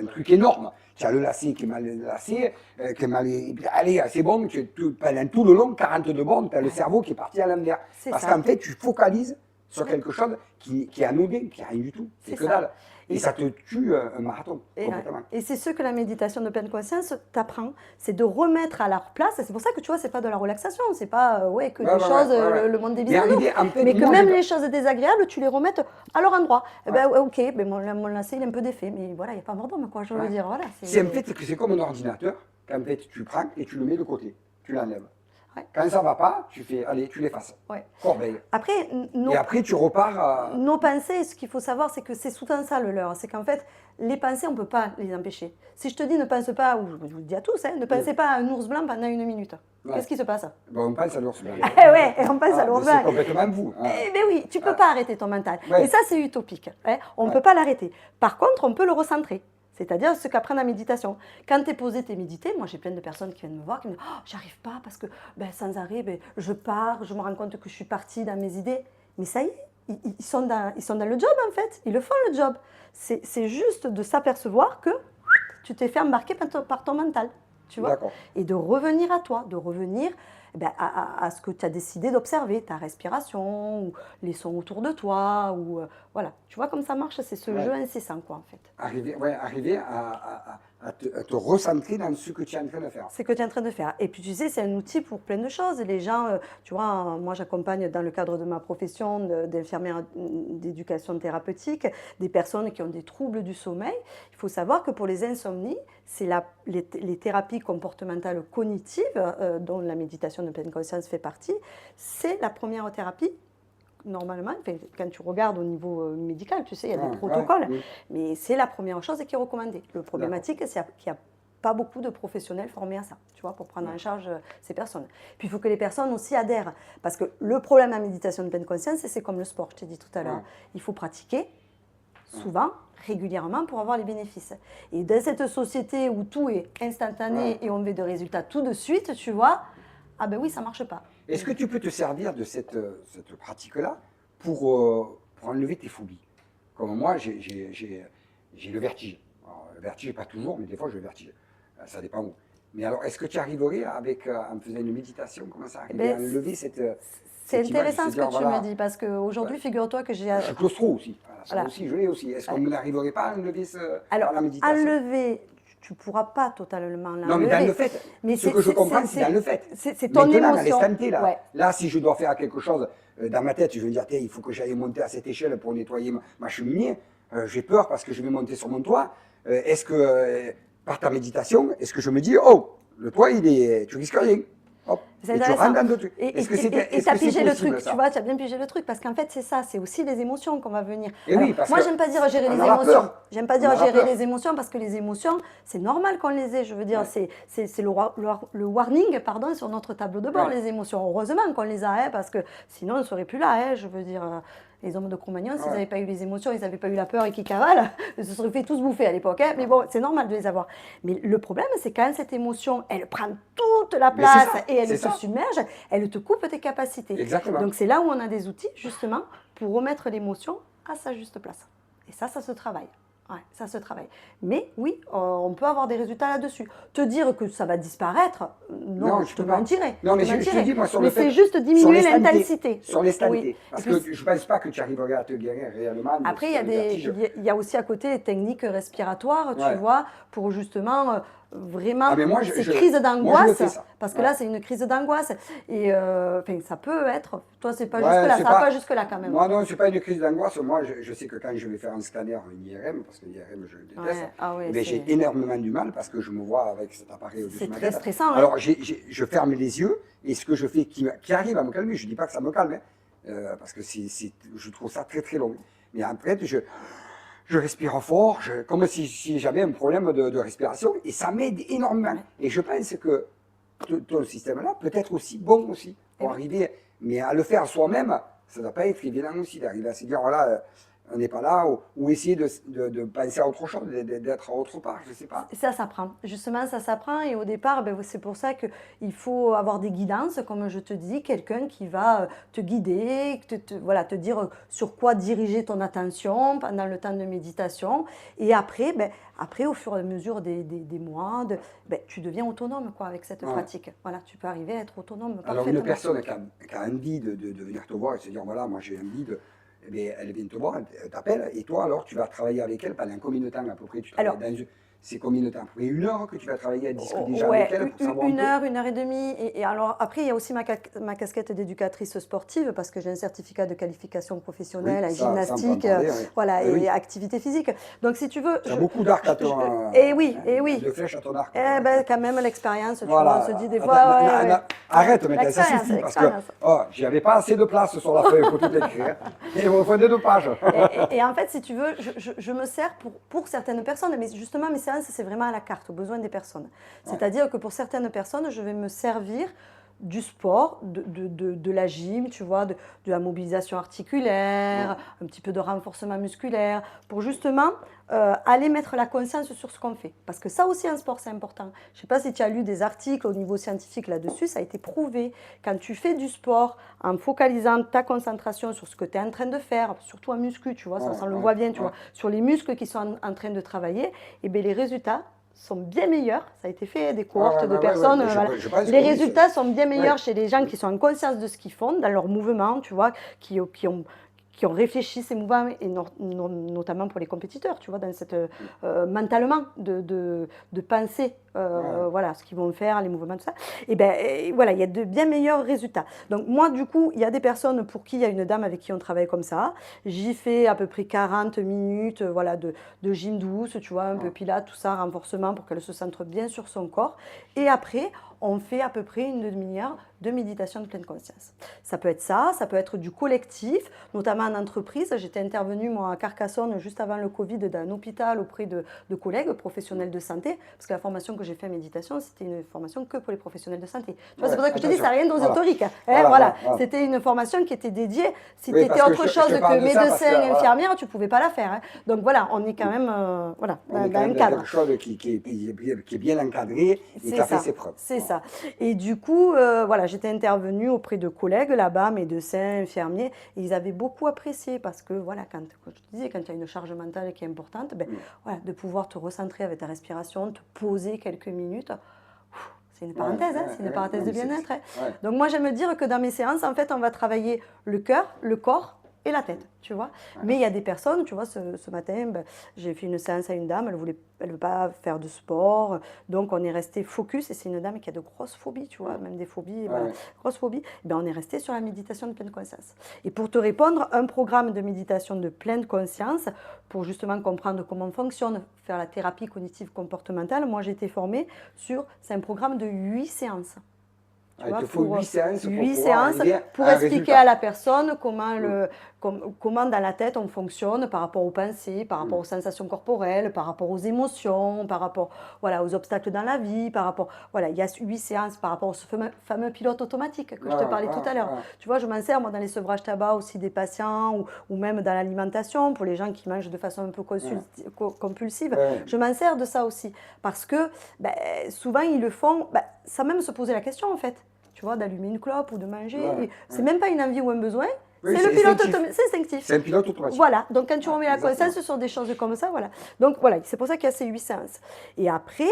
Speaker 1: un truc énorme. Tu as le lacet qui est mal lacé, qui est mal. Et puis, allez, c'est bon, pendant tout le long, 42 bornes, tu as le cerveau qui est parti à l'envers.
Speaker 2: C'est
Speaker 1: Parce
Speaker 2: ça.
Speaker 1: qu'en fait, tu focalises sur quelque chose qui est anodin, qui est rien du tout, c'est
Speaker 2: C'est
Speaker 1: que
Speaker 2: ça.
Speaker 1: dalle. Et
Speaker 2: Et
Speaker 1: ça te tue un marathon,
Speaker 2: Et,
Speaker 1: complètement.
Speaker 2: et c'est ce que la méditation de pleine conscience t'apprend, c'est de remettre à leur place. Et c'est pour ça que tu vois, c'est pas de la relaxation, c'est pas ouais, que
Speaker 1: Ouais,
Speaker 2: des
Speaker 1: ouais,
Speaker 2: choses,
Speaker 1: ouais, ouais.
Speaker 2: le monde des
Speaker 1: Mais
Speaker 2: bisounours.
Speaker 1: arriver, en fait,
Speaker 2: Mais que
Speaker 1: moi,
Speaker 2: même
Speaker 1: j'ai-
Speaker 2: les choses désagréables, tu les remettes à leur endroit. Eh
Speaker 1: Ouais.
Speaker 2: ben, ouais, ok, ben mon lacet, il est un peu défait, mais voilà, il n'y a pas mort d'homme, quoi, je veux
Speaker 1: Ouais.
Speaker 2: dire. Voilà,
Speaker 1: C'est en fait que c'est comme un ordinateur, qu'en fait tu prends et tu le mets de côté, tu l'enlèves.
Speaker 2: Ouais.
Speaker 1: Quand ça va pas, tu fais, allez, tu l'effaces.
Speaker 2: Ouais.
Speaker 1: Corbeille.
Speaker 2: Après,
Speaker 1: Et après tu repars à...
Speaker 2: nos pensées, ce qu'il faut savoir, c'est que c'est souvent ça le leurre. C'est qu'en fait, les pensées, on ne peut pas les empêcher. Si je te dis ne pense pas, ou je vous le dis à tous, hein, ne pensez pas à un ours blanc pendant 1 minute.
Speaker 1: Ouais.
Speaker 2: Qu'est-ce qui se passe?
Speaker 1: Bon, on pense à l'ours blanc.
Speaker 2: Eh ouais, on pense à
Speaker 1: Ah,
Speaker 2: l'ours
Speaker 1: mais c'est
Speaker 2: blanc.
Speaker 1: complètement vous. Hein.
Speaker 2: Eh ben oui, tu ne peux pas arrêter ton mental.
Speaker 1: Ouais.
Speaker 2: Et ça, c'est utopique. Hein. On ne
Speaker 1: Ouais.
Speaker 2: peut pas l'arrêter. Par contre, on peut le recentrer. C'est-à-dire ce qu'apprend la méditation. Quand tu es posé, tu es médité. Moi, j'ai plein de personnes qui viennent me voir, qui me disent oh, j'arrive pas parce que sans arrêt, je pars, je me rends compte que je suis partie dans mes idées. Mais ça y est, ils sont dans le job en fait. Ils le font le job. C'est juste de s'apercevoir que tu t'es fait embarquer par ton mental. Tu vois.
Speaker 1: D'accord.
Speaker 2: Et de revenir à toi, de revenir à ce que tu as décidé d'observer, ta respiration, ou les sons autour de toi, ou voilà. Tu vois comme ça marche, c'est ce
Speaker 1: Ouais.
Speaker 2: jeu incessant, quoi, en fait.
Speaker 1: Arriver à te recentrer dans ce que tu es en train de faire.
Speaker 2: C'est ce que tu es en train de faire. Et puis tu sais, c'est un outil pour plein de choses. Les gens, tu vois, moi j'accompagne dans le cadre de ma profession d'infirmière d'éducation thérapeutique des personnes qui ont des troubles du sommeil. Il faut savoir que pour les insomnies, c'est les thérapies comportementales cognitives, dont la méditation de pleine conscience fait partie, c'est la première thérapie. Normalement, quand tu regardes au niveau médical, tu sais, il y a des protocoles,
Speaker 1: oui.
Speaker 2: mais c'est la première chose qui est recommandée. Le problématique, c'est qu'il n'y a pas beaucoup de professionnels formés à ça, tu vois, pour prendre en charge ces personnes. Puis il faut que les personnes aussi adhèrent, parce que le problème à la méditation de pleine conscience, c'est comme le sport, je t'ai dit tout à l'heure. Il faut pratiquer souvent, régulièrement, pour avoir les bénéfices. Et dans cette société où tout est instantané et on veut des résultats tout de suite, tu vois, ah ben oui, ça ne marche pas.
Speaker 1: Est-ce que tu peux te servir de cette pratique-là pour enlever tes phobies? Comme moi, j'ai le vertige. Alors, le vertige, pas toujours, mais des fois, j'ai le vertige. Ça dépend où. Mais alors, est-ce que tu arriverais, en faisant une méditation, comment ça arriver à enlever cette
Speaker 2: c'est
Speaker 1: cette image de
Speaker 2: intéressant
Speaker 1: se
Speaker 2: ce
Speaker 1: dire,
Speaker 2: que tu
Speaker 1: voilà,
Speaker 2: me dis, parce qu'aujourd'hui, figure-toi que j'ai...
Speaker 1: je suis claustro aussi. Voilà, ça
Speaker 2: Voilà.
Speaker 1: aussi, je l'ai aussi. Est-ce qu'on n'arriverait pas à enlever
Speaker 2: Alors,
Speaker 1: par la méditation?
Speaker 2: enlever, tu ne pourras pas totalement l'enlever.
Speaker 1: Non, mais dans le fait,
Speaker 2: Mais
Speaker 1: ce que je comprends, c'est dans le fait.
Speaker 2: C'est ton
Speaker 1: Maintenant,
Speaker 2: émotion.
Speaker 1: à l'instant T, là,
Speaker 2: Ouais.
Speaker 1: là, si je dois faire quelque chose dans ma tête, je vais me dire, il faut que j'aille monter à cette échelle pour nettoyer ma cheminée. J'ai peur parce que je vais monter sur mon toit. Est-ce que, par ta méditation, est-ce que je me dis, oh, le toit, tu risques rien. Hop,
Speaker 2: C'est
Speaker 1: et tu
Speaker 2: intéressant.
Speaker 1: rentres dans le truc.
Speaker 2: Et
Speaker 1: Est-ce que c'est
Speaker 2: tu as pigé le
Speaker 1: possible,
Speaker 2: truc,
Speaker 1: ça?
Speaker 2: tu vois, tu as bien pigé le truc, parce qu'en fait, c'est ça, c'est aussi les émotions qu'on va venir.
Speaker 1: Et
Speaker 2: Alors,
Speaker 1: oui, parce
Speaker 2: moi,
Speaker 1: que
Speaker 2: j'aime pas dire gérer
Speaker 1: on
Speaker 2: les
Speaker 1: aura
Speaker 2: émotions.
Speaker 1: peur.
Speaker 2: J'aime pas
Speaker 1: On
Speaker 2: dire
Speaker 1: aura
Speaker 2: gérer
Speaker 1: peur.
Speaker 2: les émotions, parce que les émotions, c'est normal qu'on les ait. Je veux dire,
Speaker 1: Ouais.
Speaker 2: c'est le warning, pardon, sur notre tableau de bord,
Speaker 1: Ouais.
Speaker 2: les émotions. Heureusement qu'on les a, hein, parce que sinon, on ne serait plus là. Hein, je veux dire, les hommes de Cro-Magnon, s'ils
Speaker 1: Ouais.
Speaker 2: n'avaient pas eu les émotions, ils n'avaient pas eu la peur et qu'ils cavalent, ils se seraient fait tous bouffer à l'époque. Hein. Mais bon, c'est normal de les avoir. Mais le problème, c'est quand cette émotion, elle prend toute la
Speaker 1: Mais c'est
Speaker 2: place
Speaker 1: ça,
Speaker 2: et elle
Speaker 1: c'est
Speaker 2: te
Speaker 1: ça.
Speaker 2: submerge, elle te coupe tes capacités.
Speaker 1: Exactement.
Speaker 2: Donc c'est là où on a des outils, justement, pour remettre l'émotion à sa juste place. Et ça se travaille. Ouais, ça se travaille. Mais oui, on peut avoir des résultats là-dessus. Te dire que ça va disparaître, non, je te
Speaker 1: peux pas.
Speaker 2: mentirais.
Speaker 1: Non, mais
Speaker 2: je te
Speaker 1: je te
Speaker 2: mentirais.
Speaker 1: dis, moi, sur
Speaker 2: Mais
Speaker 1: le fait.
Speaker 2: c'est juste
Speaker 1: sur
Speaker 2: diminuer
Speaker 1: l'instant T.
Speaker 2: l'intensité.
Speaker 1: Sur l'instant
Speaker 2: Oui.
Speaker 1: T. Parce
Speaker 2: Et puis,
Speaker 1: que je ne pense pas que tu arriverais à te guérir réellement.
Speaker 2: après, il y a aussi à côté les techniques respiratoires,
Speaker 1: Ouais.
Speaker 2: tu vois, pour justement vraiment
Speaker 1: Ah, mais moi,
Speaker 2: ces
Speaker 1: je
Speaker 2: crises
Speaker 1: le
Speaker 2: d'angoisse.
Speaker 1: fais, ça.
Speaker 2: Parce que
Speaker 1: Ouais.
Speaker 2: là, c'est une crise d'angoisse. Et ça peut être. Toi, c'est pas
Speaker 1: Ouais,
Speaker 2: jusque-là.
Speaker 1: c'est
Speaker 2: Ça va pas jusque-là quand même.
Speaker 1: Moi, non, c'est pas une crise d'angoisse. Moi, je sais que quand je vais faire un scanner, une IRM, parce que l'IRM, je le déteste,
Speaker 2: Ouais. Ah ouais,
Speaker 1: eh bien, j'ai énormément du mal parce que je me vois avec cet appareil au-dessus
Speaker 2: c'est
Speaker 1: de ma
Speaker 2: très
Speaker 1: tête.
Speaker 2: stressant. Hein.
Speaker 1: Alors, je ferme les yeux et ce que je fais qui arrive à me calmer, je ne dis pas que ça me calme, hein, parce que je trouve ça très très long. Mais en fait, je respire fort, comme si j'avais un problème de respiration, et ça m'aide énormément. Et je pense que ton système-là peut être aussi bon aussi, pour arriver, mais à le faire soi-même, ça ne doit pas être évident aussi d'arriver à se dire, voilà, on n'est pas là, ou essayer de penser à autre chose, d'être autre part, je ne sais pas.
Speaker 2: Ça s'apprend. Justement, ça s'apprend. Et au départ, ben, c'est pour ça qu'il faut avoir des guidances, comme je te dis, quelqu'un qui va te guider, voilà, te dire sur quoi diriger ton attention pendant le temps de méditation. Et après, ben, après au fur et à mesure des mois, ben, tu deviens autonome quoi, avec cette pratique. Voilà, tu peux arriver à être autonome
Speaker 1: Alors, une
Speaker 2: parfaitement.
Speaker 1: personne qui a envie de venir te voir et se dire, voilà, moi j'ai envie de. Eh bien, elle vient te voir, elle t'appelle, et toi, alors, tu vas travailler avec elle pendant combien de temps à peu près tu
Speaker 2: Alors,
Speaker 1: travailles c'est combien de temps? À peu près 1 heure que tu vas travailler à discuter déjà avec
Speaker 2: ouais,
Speaker 1: elle pour savoir un peu?
Speaker 2: 1 heure et demie. Et alors après, il y a aussi ma casquette d'éducatrice sportive parce que j'ai un certificat de qualification
Speaker 1: Oui,
Speaker 2: professionnelle à
Speaker 1: ça on peut en
Speaker 2: gymnastique,
Speaker 1: parler, oui.
Speaker 2: voilà,
Speaker 1: Eh
Speaker 2: et
Speaker 1: oui,
Speaker 2: activité physique. Donc si tu veux,
Speaker 1: tu as beaucoup d'arc à ton.
Speaker 2: et oui, et oui.
Speaker 1: De flèches à ton arc,
Speaker 2: Eh
Speaker 1: quoi.
Speaker 2: ben, quand même, l'expérience, tu vois, on se dit
Speaker 1: Voilà.
Speaker 2: des
Speaker 1: Attends,
Speaker 2: fois, ouais, ouais.
Speaker 1: arrête maintenant, ça
Speaker 2: L'expérience,
Speaker 1: suffit, parce que
Speaker 2: l'expérience.
Speaker 1: oh, j'avais pas assez de place sur la feuille pour tout écrire. Il me faut 2 pages.
Speaker 2: Et en fait, si tu veux, je me sers pour certaines personnes, mais justement, mes séances, c'est vraiment à la carte, aux besoins des personnes. C'est-à-dire que pour certaines personnes, je vais me servir du sport, de la gym, tu vois, de la mobilisation articulaire, un petit peu de renforcement musculaire, pour justement aller mettre la conscience sur ce qu'on fait. Parce que ça aussi, en sport, c'est important. Je ne sais pas si tu as lu des articles au niveau scientifique là-dessus, ça a été prouvé. Quand tu fais du sport, en focalisant ta concentration sur ce que tu es en train de faire, surtout en muscu, tu vois, ça, on le voit bien, tu vois, sur les muscles qui sont en train de travailler, et bien les résultats sont bien meilleurs. Ça a été fait, des cohortes de personnes. Voilà.
Speaker 1: Je pense
Speaker 2: Les
Speaker 1: que oui,
Speaker 2: résultats sont bien meilleurs chez les gens qui sont en conscience de ce qu'ils font, dans leurs mouvements, tu vois, qui ont réfléchi ces mouvements, et notamment pour les compétiteurs, tu vois, dans cette mentalement de penser voilà, ce qu'ils vont faire, les mouvements, tout ça. Et bien voilà, il y a de bien meilleurs résultats. Donc moi, du coup, il y a des personnes pour qui il y a une dame avec qui on travaille comme ça. J'y fais à peu près 40 minutes voilà, de gym douce, tu vois, un peu pilates, tout ça, renforcement pour qu'elle se centre bien sur son corps. Et après, on fait à peu près une demi-heure de méditation de pleine conscience. Ça peut être ça peut être du collectif, notamment en entreprise. J'étais intervenue, moi, à Carcassonne, juste avant le Covid, dans un hôpital auprès de collègues professionnels de santé, parce que la formation que j'ai fait en méditation, c'était une formation que pour les professionnels de santé. Tu vois, c'est pour ça que je te dis, ça n'a rien d'ésotérique. Voilà. C'était une formation qui était dédiée. Si tu étais autre chose que médecin, infirmière, tu ne pouvais pas la faire. Donc voilà, on est quand même voilà,
Speaker 1: on est
Speaker 2: dans
Speaker 1: quand même
Speaker 2: un
Speaker 1: dans
Speaker 2: cadre.
Speaker 1: quelque chose qui est bien encadré et qui a fait ses preuves.
Speaker 2: C'est ça. Et du coup, voilà, j'étais intervenue auprès de collègues là-bas, médecins, infirmiers, et ils avaient beaucoup apprécié parce que, voilà, comme je te disais, quand tu as une charge mentale qui est importante, ben, voilà, de pouvoir te recentrer avec ta respiration, te poser quelques minutes, c'est une parenthèse, c'est une parenthèse de bien-être. Donc moi, j'aime dire que dans mes séances, en fait, on va travailler le cœur, le corps et la tête, tu vois. Mais il y a des personnes, tu vois, ce matin, ben, j'ai fait une séance à une dame, elle veut pas faire de sport, donc on est resté focus, et c'est une dame qui a de grosses phobies, tu vois, même des phobies, voilà, grosses phobies. Ben, on est resté sur la méditation de pleine conscience. Et pour te répondre, un programme de méditation de pleine conscience, pour justement comprendre comment on fonctionne, faire la thérapie cognitive comportementale, moi j'ai été formée c'est un programme de 8 séances.
Speaker 1: Il te faut 8 séances
Speaker 2: pour expliquer à la personne comment dans la tête on fonctionne par rapport aux pensées, par rapport aux sensations corporelles, par rapport aux émotions, par rapport voilà, aux obstacles dans la vie, par rapport, voilà, il y a 8 séances par rapport au fameux pilote automatique que je te parlais tout à l'heure. Tu vois, je m'en sers moi dans les sevrages tabac aussi des patients ou même dans l'alimentation pour les gens qui mangent de façon un peu compulsive. Je m'en sers de ça aussi parce que ben, souvent ils le font sans même se poser la question en fait. Tu vois, d'allumer une clope ou de manger. C'est même pas une envie ou un besoin.
Speaker 1: Oui,
Speaker 2: c'est le pilote automatique. C'est instinctif.
Speaker 1: C'est un pilote automatique.
Speaker 2: Voilà. Donc, quand tu remets la conscience sur des choses comme ça, voilà. Donc, voilà. C'est pour ça qu'il y a ces 8 séances. Et après,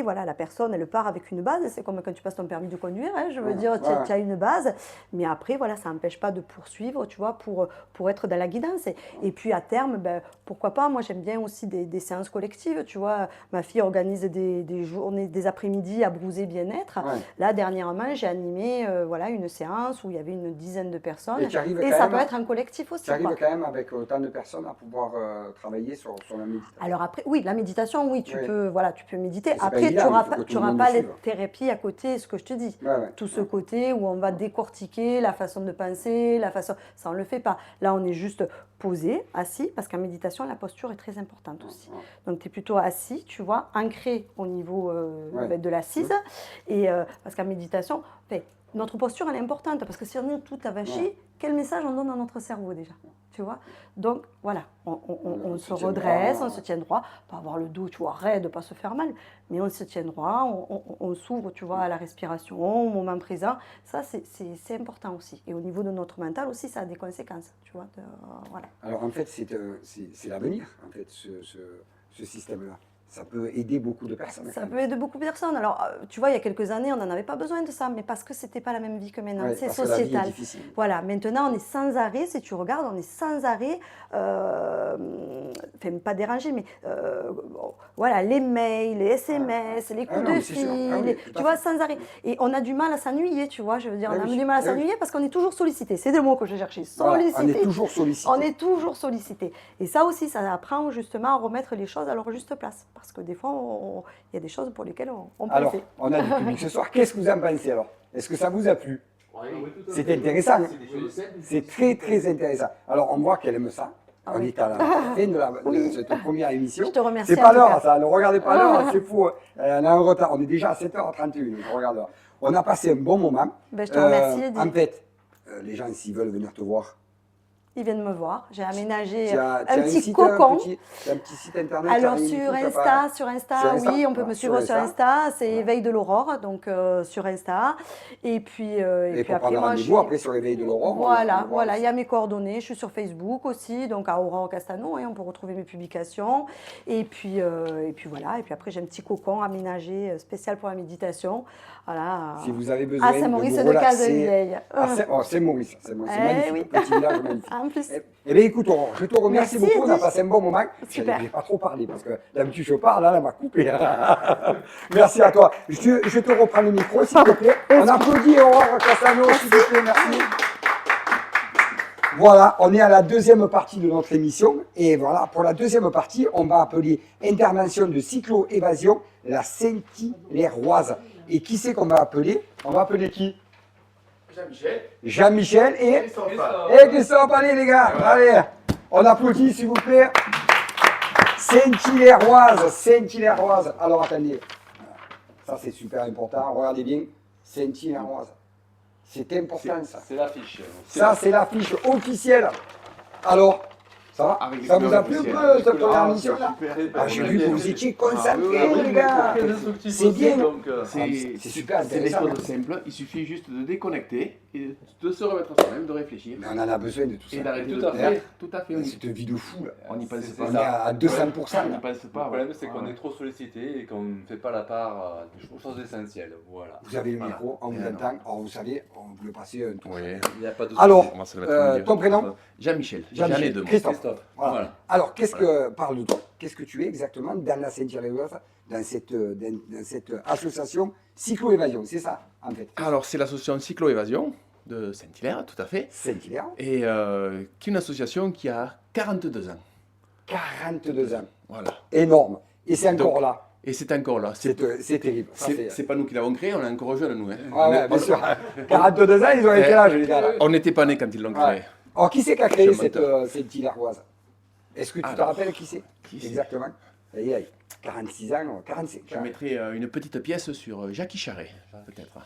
Speaker 2: voilà, la personne, elle part avec une base. C'est comme quand tu passes ton permis de conduire. Hein, je veux dire, tu as une base. Mais après, voilà, ça n'empêche pas de poursuivre, tu vois, pour être dans la guidance. Et puis, à terme, pourquoi pas. Moi, j'aime bien aussi des séances collectives. Tu vois, ma fille organise des journées, des après-midi à Brouser Bien-être. Là, dernièrement, j'ai animé voilà, une séance où il y avait une dizaine de personnes.
Speaker 1: Et tu arrives arrives
Speaker 2: Et
Speaker 1: quand
Speaker 2: ça
Speaker 1: même,
Speaker 2: peut être un collectif aussi.
Speaker 1: tu arrives
Speaker 2: quoi.
Speaker 1: quand même avec autant de personnes à pouvoir travailler sur la méditation.
Speaker 2: Alors après, oui, la méditation, oui, tu
Speaker 1: Oui.
Speaker 2: peux, voilà, tu peux méditer.
Speaker 1: Mais c'est pas
Speaker 2: Après,
Speaker 1: évident,
Speaker 2: tu n'auras
Speaker 1: il faut que
Speaker 2: pas,
Speaker 1: tout
Speaker 2: tu
Speaker 1: le
Speaker 2: auras
Speaker 1: monde
Speaker 2: pas
Speaker 1: le
Speaker 2: les
Speaker 1: suive.
Speaker 2: thérapies à côté, ce que je te dis.
Speaker 1: Ouais.
Speaker 2: Tout ce côté où on va décortiquer la façon de penser, la façon... Ça, on ne le fait pas. Là, on est juste posé, assis, parce qu'en méditation, la posture est très importante aussi.
Speaker 1: Ouais.
Speaker 2: Donc, tu es plutôt assis, tu vois, ancré au niveau
Speaker 1: Ouais.
Speaker 2: de l'assise. Et parce qu'en méditation, notre posture, elle est importante, parce que si nous, tout avachis,
Speaker 1: Ouais.
Speaker 2: quel message on donne à notre cerveau déjà, tu vois? Donc, voilà, on
Speaker 1: On
Speaker 2: se
Speaker 1: se tient
Speaker 2: redresse,
Speaker 1: droit.
Speaker 2: on se tient droit, pas avoir le dos, tu vois, raide, pas se faire mal, mais on se tient droit, on s'ouvre, tu vois, à la respiration, au moment présent. Ça, c'est important aussi. Et au niveau de notre mental aussi, ça a des conséquences, tu vois, voilà.
Speaker 1: Alors en fait, c'est l'avenir, en fait, ce système-là. Ça peut aider beaucoup de personnes.
Speaker 2: Ça peut aider beaucoup de personnes. Alors, tu vois, il y a quelques années, on n'en avait pas besoin de ça, mais parce que c'était pas la même vie que maintenant.
Speaker 1: Ouais,
Speaker 2: C'est
Speaker 1: parce que la vie est
Speaker 2: sociétal.
Speaker 1: difficile.
Speaker 2: Voilà, maintenant, on est sans arrêt. Si tu regardes, on est sans arrêt. Enfin, pas dérangé, mais bon, voilà, les mails, les SMS, les coups
Speaker 1: non,
Speaker 2: de
Speaker 1: mais c'est sûr. Ah
Speaker 2: fil,
Speaker 1: oui, tout à
Speaker 2: tu vois,
Speaker 1: fait.
Speaker 2: sans arrêt. Et on a du mal à s'ennuyer, tu vois. Je veux dire,
Speaker 1: Eh
Speaker 2: on a
Speaker 1: oui,
Speaker 2: du mal à
Speaker 1: eh oui.
Speaker 2: s'ennuyer parce qu'on est toujours sollicité. C'est le mot que je cherchais.
Speaker 1: Voilà,
Speaker 2: Sollicité.
Speaker 1: on est toujours sollicité.
Speaker 2: On est toujours sollicité. Et ça aussi, ça apprend justement à remettre les choses à leur juste place. Parce que des fois, il y a des choses pour lesquelles on peut
Speaker 1: Alors,
Speaker 2: laisser.
Speaker 1: on a du public ce soir. Qu'est-ce que vous en pensez alors? Est-ce que ça vous a plu? C'est intéressant. C'est très très intéressant. Alors, on voit qu'elle aime ça.
Speaker 2: Ah
Speaker 1: On
Speaker 2: oui.
Speaker 1: est à la fin de cette première émission.
Speaker 2: Je te remercie
Speaker 1: C'est
Speaker 2: en
Speaker 1: pas
Speaker 2: tout
Speaker 1: l'heure,
Speaker 2: cas.
Speaker 1: ça. Ne regardez pas l'heure, c'est fou. On a un retard. On est déjà à 7h31. Je regarde l'heure. On a passé un bon moment.
Speaker 2: Ben, je te remercie, Eddy.
Speaker 1: En fait, les gens, s'ils veulent venir te voir,
Speaker 2: Ils viennent me voir. J'ai aménagé
Speaker 1: tu as
Speaker 2: un
Speaker 1: site,
Speaker 2: petit
Speaker 1: tu
Speaker 2: cocon.
Speaker 1: as un petit site internet.
Speaker 2: Alors
Speaker 1: tu as
Speaker 2: sur
Speaker 1: tu as
Speaker 2: Insta,
Speaker 1: pas-
Speaker 2: sur Insta,
Speaker 1: Sur Insta,
Speaker 2: oui, on peut
Speaker 1: voilà,
Speaker 2: me suivre
Speaker 1: sur
Speaker 2: sur
Speaker 1: Insta.
Speaker 2: Insta, c'est Éveil de l'Aurore, donc sur Insta. Et puis,
Speaker 1: Et pour
Speaker 2: après,
Speaker 1: prendre
Speaker 2: moi,
Speaker 1: rendez-vous, après sur l'éveil de l'aurore.
Speaker 2: Voilà,
Speaker 1: on
Speaker 2: voilà, il y
Speaker 1: aussi.
Speaker 2: a mes coordonnées. Je suis sur Facebook aussi, donc à Aurore Castano, hein, on peut retrouver mes publications. Et puis voilà. Et puis après, j'ai un petit cocon aménagé spécial pour la méditation. Voilà.
Speaker 1: Si vous avez besoin
Speaker 2: À Saint-Maurice
Speaker 1: de vous
Speaker 2: de
Speaker 1: relaxer.
Speaker 2: Cazevieille.
Speaker 1: C'est Maurice, c'est
Speaker 2: Eh
Speaker 1: magnifique,
Speaker 2: oui.
Speaker 1: petit village magnifique.
Speaker 2: En plus.
Speaker 1: Eh bien, écoute, Aurore, je te remercie
Speaker 2: Merci,
Speaker 1: beaucoup. On a
Speaker 2: Eddy.
Speaker 1: passé un bon moment.
Speaker 2: Super.
Speaker 1: Je n'ai pas trop parlé parce que d'habitude, je parle, là, elle m'a coupé. Merci à toi. Je te reprends le micro, s'il te plaît. On applaudit Aurore Castano, s'il te plaît, merci. Voilà, on est à la deuxième partie de notre émission. Et voilà, pour la deuxième partie, on va appeler intervention de cyclo-évasion la Saint-Hilaire-Roise. Et qui c'est qu'on va appeler? On va appeler qui?
Speaker 3: Jean-Michel.
Speaker 1: Jean-Michel et
Speaker 3: Christophe.
Speaker 1: Christophe, allez les gars, allez, on applaudit s'il vous plaît. Saint-Hilaire-Roise, Saint-Hilaire-Roise. Alors attendez, ça c'est super important, regardez bien, Saint-Hilaire-Roise. C'est important ça.
Speaker 3: C'est l'affiche.
Speaker 1: Ça c'est l'affiche officielle. Alors, ça va?
Speaker 3: Avec
Speaker 1: Ça
Speaker 3: les
Speaker 1: vous a
Speaker 3: couleurs
Speaker 1: plu un
Speaker 3: officielles.
Speaker 1: peu cette première
Speaker 3: Ah,
Speaker 1: émission là?
Speaker 3: super.
Speaker 1: Ah, j'ai vu que vous étiez
Speaker 3: Ah, oui,
Speaker 1: concentrés
Speaker 3: oui,
Speaker 1: les gars.
Speaker 3: très instructif
Speaker 1: C'est
Speaker 3: aussi,
Speaker 1: bien.
Speaker 3: donc,
Speaker 1: C'est super
Speaker 3: C'est des
Speaker 1: intéressant.
Speaker 3: choses simples. Il suffit juste de déconnecter et de se remettre à soi-même, de réfléchir
Speaker 1: Mais on en a besoin de tout ça.
Speaker 3: et d'arrêter
Speaker 4: Tout
Speaker 3: de
Speaker 4: à fait.
Speaker 3: faire. Tout à fait.
Speaker 1: C'est une vie de fou là.
Speaker 3: On n'y pense
Speaker 4: C'est
Speaker 3: pas.
Speaker 1: On est à 200%.
Speaker 3: On n'y
Speaker 1: là.
Speaker 3: pense
Speaker 4: Le
Speaker 3: pas.
Speaker 4: problème,
Speaker 3: ouais.
Speaker 4: c'est qu'on
Speaker 3: Ouais.
Speaker 4: est trop sollicité et qu'on ne fait pas la part des choses essentielles. Voilà.
Speaker 1: Vous avez le
Speaker 3: Voilà.
Speaker 1: micro, on vous
Speaker 3: Non.
Speaker 1: entend. Alors vous savez, on peut le passer un tour.
Speaker 3: Oui.
Speaker 4: Il n'y a pas de
Speaker 1: Alors,
Speaker 4: souci. Moi, ça va être mieux.
Speaker 1: ton prénom?
Speaker 3: Jean-Michel.
Speaker 1: Jean-Michel.
Speaker 3: J'en ai deux.
Speaker 1: Christophe.
Speaker 4: Christophe.
Speaker 1: Voilà.
Speaker 4: Voilà.
Speaker 1: Alors, parle de toi. Qu'est-ce que tu es exactement dans la Saint-Hilaire-Roise, dans cette association Cyclo-Évasion, c'est ça, en fait.
Speaker 3: Alors, c'est l'association Cyclo-Évasion de Saint-Hilaire, tout à fait.
Speaker 1: Saint-Hilaire,
Speaker 3: Et qui est une association qui a 42 ans.
Speaker 1: 42 ans.
Speaker 3: Voilà.
Speaker 1: Énorme. Et c'est encore
Speaker 3: Donc,
Speaker 1: là.
Speaker 3: Et c'est encore là.
Speaker 1: C'est terrible. Ça,
Speaker 3: C'est pas nous qui l'avons créé, on est encore jeunes, nous. Hein.
Speaker 1: Ah ouais, bien sûr. 42 ans, ils ont quel âge, les gars, là?
Speaker 3: On n'était pas nés quand ils l'ont créé.
Speaker 1: Ouais. Alors, qui c'est qui a créé
Speaker 3: Je
Speaker 1: cette
Speaker 3: menteur.
Speaker 1: Saint-Hilaire-Roise? Est-ce que tu te
Speaker 3: Alors,
Speaker 1: rappelles qui c'est?
Speaker 3: qui c'est
Speaker 1: Exactement. Aïe, aïe. 46 ans, 45
Speaker 3: Je
Speaker 1: ans.
Speaker 3: mettrai une petite pièce sur Jacques Charret, peut-être.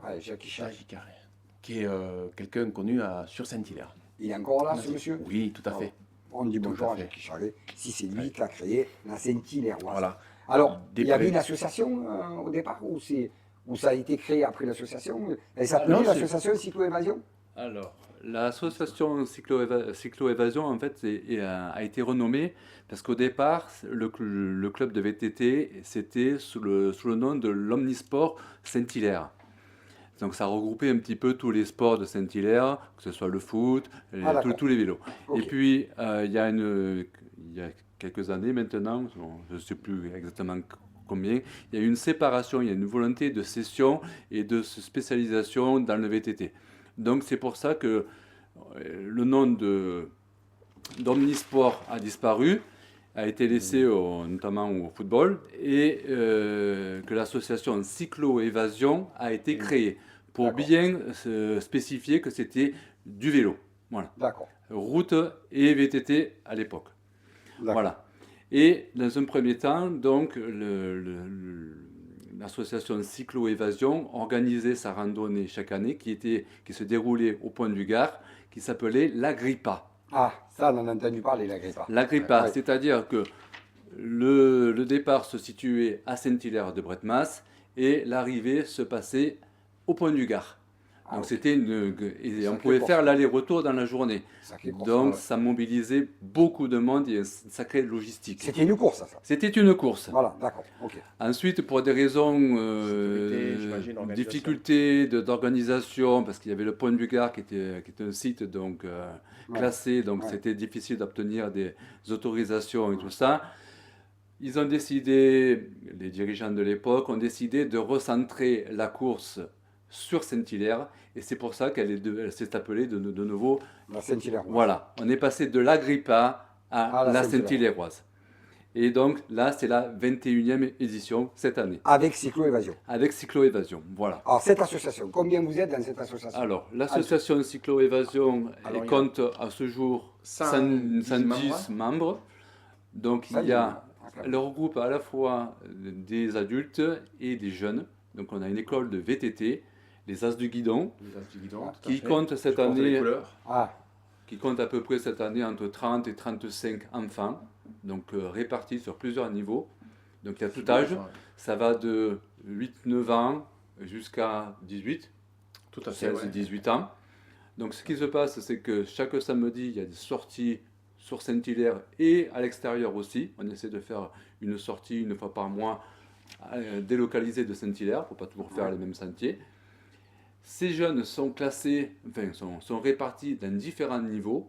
Speaker 1: Ouais, Jacques Chirac.
Speaker 3: Jacques Charret, qui est quelqu'un connu sur Saint-Hilaire.
Speaker 1: Il est encore là, ce monsieur?
Speaker 3: Oui, tout à fait.
Speaker 1: On dit
Speaker 3: Tout
Speaker 1: bonjour
Speaker 3: à
Speaker 1: à
Speaker 3: fait.
Speaker 1: Jacques Charlet, si c'est lui qui a créé la Saint-Hilaire-Roise.
Speaker 3: Voilà.
Speaker 1: Alors,
Speaker 3: Des
Speaker 1: il y avait
Speaker 3: pré-
Speaker 1: une association au départ où ça a été créé après l'association? Elle s'appelait
Speaker 3: Non, c'est-
Speaker 1: l'association Cyclo-Évasion?
Speaker 4: Alors, l'association Cyclo-Évasion, en fait, a été renommée parce qu'au départ, le club de VTT, c'était sous le nom de l'Omnisport Saint-Hilaire. Donc, ça regroupait un petit peu tous les sports de Saint-Hilaire, que ce soit le foot,
Speaker 1: d'accord.
Speaker 4: tous les vélos.
Speaker 1: Ok.
Speaker 4: Et puis, il y a quelques années maintenant, je ne sais plus exactement combien, il y a eu une séparation, il y a une volonté de cession et de spécialisation dans le VTT. Donc c'est pour ça que le nom d'Omnisport a disparu, a été laissé notamment au football, et que l'association Cyclo-Évasion a été créée pour
Speaker 1: D'accord.
Speaker 4: bien spécifier que c'était du vélo. Voilà.
Speaker 1: D'accord.
Speaker 4: Route et VTT à l'époque.
Speaker 1: D'accord.
Speaker 4: Voilà. Et dans un premier temps, donc, l'association Cyclo-Évasion organisait sa randonnée chaque année qui se déroulait au point du Gard, qui s'appelait l'Agrippa.
Speaker 1: Ah, ça, on en a entendu parler, la Grippa.
Speaker 4: L'Agrippa,
Speaker 1: Ouais.
Speaker 4: c'est-à-dire que le départ se situait à Saint-Hilaire de Bretmas et l'arrivée se passait au point du Gard.
Speaker 1: Ah,
Speaker 4: Donc
Speaker 1: ok.
Speaker 4: c'était et on
Speaker 1: Sacré
Speaker 4: pouvait
Speaker 1: course.
Speaker 4: faire l'aller-retour dans la journée.
Speaker 1: Sacrée course,
Speaker 4: Donc
Speaker 1: ouais.
Speaker 4: ça mobilisait beaucoup de monde et une sacrée logistique.
Speaker 1: C'était une course, ça.
Speaker 4: C'était une course.
Speaker 1: Voilà, d'accord. Ok.
Speaker 4: Ensuite, pour des raisons
Speaker 5: Sécurité, j'imagine, organisation.
Speaker 4: difficultés d'organisation, parce qu'il y avait le point du Gard qui était un site donc,
Speaker 1: Ouais.
Speaker 4: classé, donc
Speaker 1: Ouais.
Speaker 4: c'était difficile d'obtenir des autorisations et tout ça. Ils ont décidé, les dirigeants de l'époque ont décidé de recentrer la course sur Saint-Hilaire, et c'est pour ça elle s'est appelée de nouveau.
Speaker 1: La Saint-Hilaire.
Speaker 4: Voilà, on est passé de l'Agrippa à
Speaker 1: À la
Speaker 4: la
Speaker 1: Saint-Hilaire.
Speaker 4: Saint-Hilaire-Oise. Et donc là, c'est la 21e édition cette année,
Speaker 1: Avec Cyclo-Évasion.
Speaker 4: avec Cyclo-Évasion. Voilà.
Speaker 1: Alors, cette association, combien vous êtes dans cette association?
Speaker 4: Alors, l'association Cyclo-Évasion
Speaker 5: Alors, il y a
Speaker 4: compte à ce jour 110 membres. Donc,
Speaker 1: Ça,
Speaker 4: il y a,
Speaker 1: ok.
Speaker 4: elle regroupe à la fois des adultes et des jeunes. Donc, on a une école de VTT, les As du Guidon,
Speaker 5: Les As du Guidon, tout à
Speaker 4: qui
Speaker 5: fait.
Speaker 4: compte cette
Speaker 5: Je porte les
Speaker 4: année,
Speaker 5: couleurs.
Speaker 1: Ah,
Speaker 4: qui compte à peu près cette année entre 30 et 35 enfants, donc répartis sur plusieurs niveaux. Donc, il y a tout âge.
Speaker 5: Ouais.
Speaker 4: Ça va de 8-9 ans jusqu'à 18,
Speaker 5: Tout à fait.
Speaker 4: 16
Speaker 5: ouais.
Speaker 4: 18 ans. Donc ce qui se passe, c'est que chaque samedi, il y a des sorties sur Saint-Hilaire et à l'extérieur aussi. On essaie de faire une sortie une fois par mois délocalisée de Saint-Hilaire, pour pas toujours faire les mêmes sentiers. Ces jeunes sont classés, enfin sont répartis dans différents niveaux,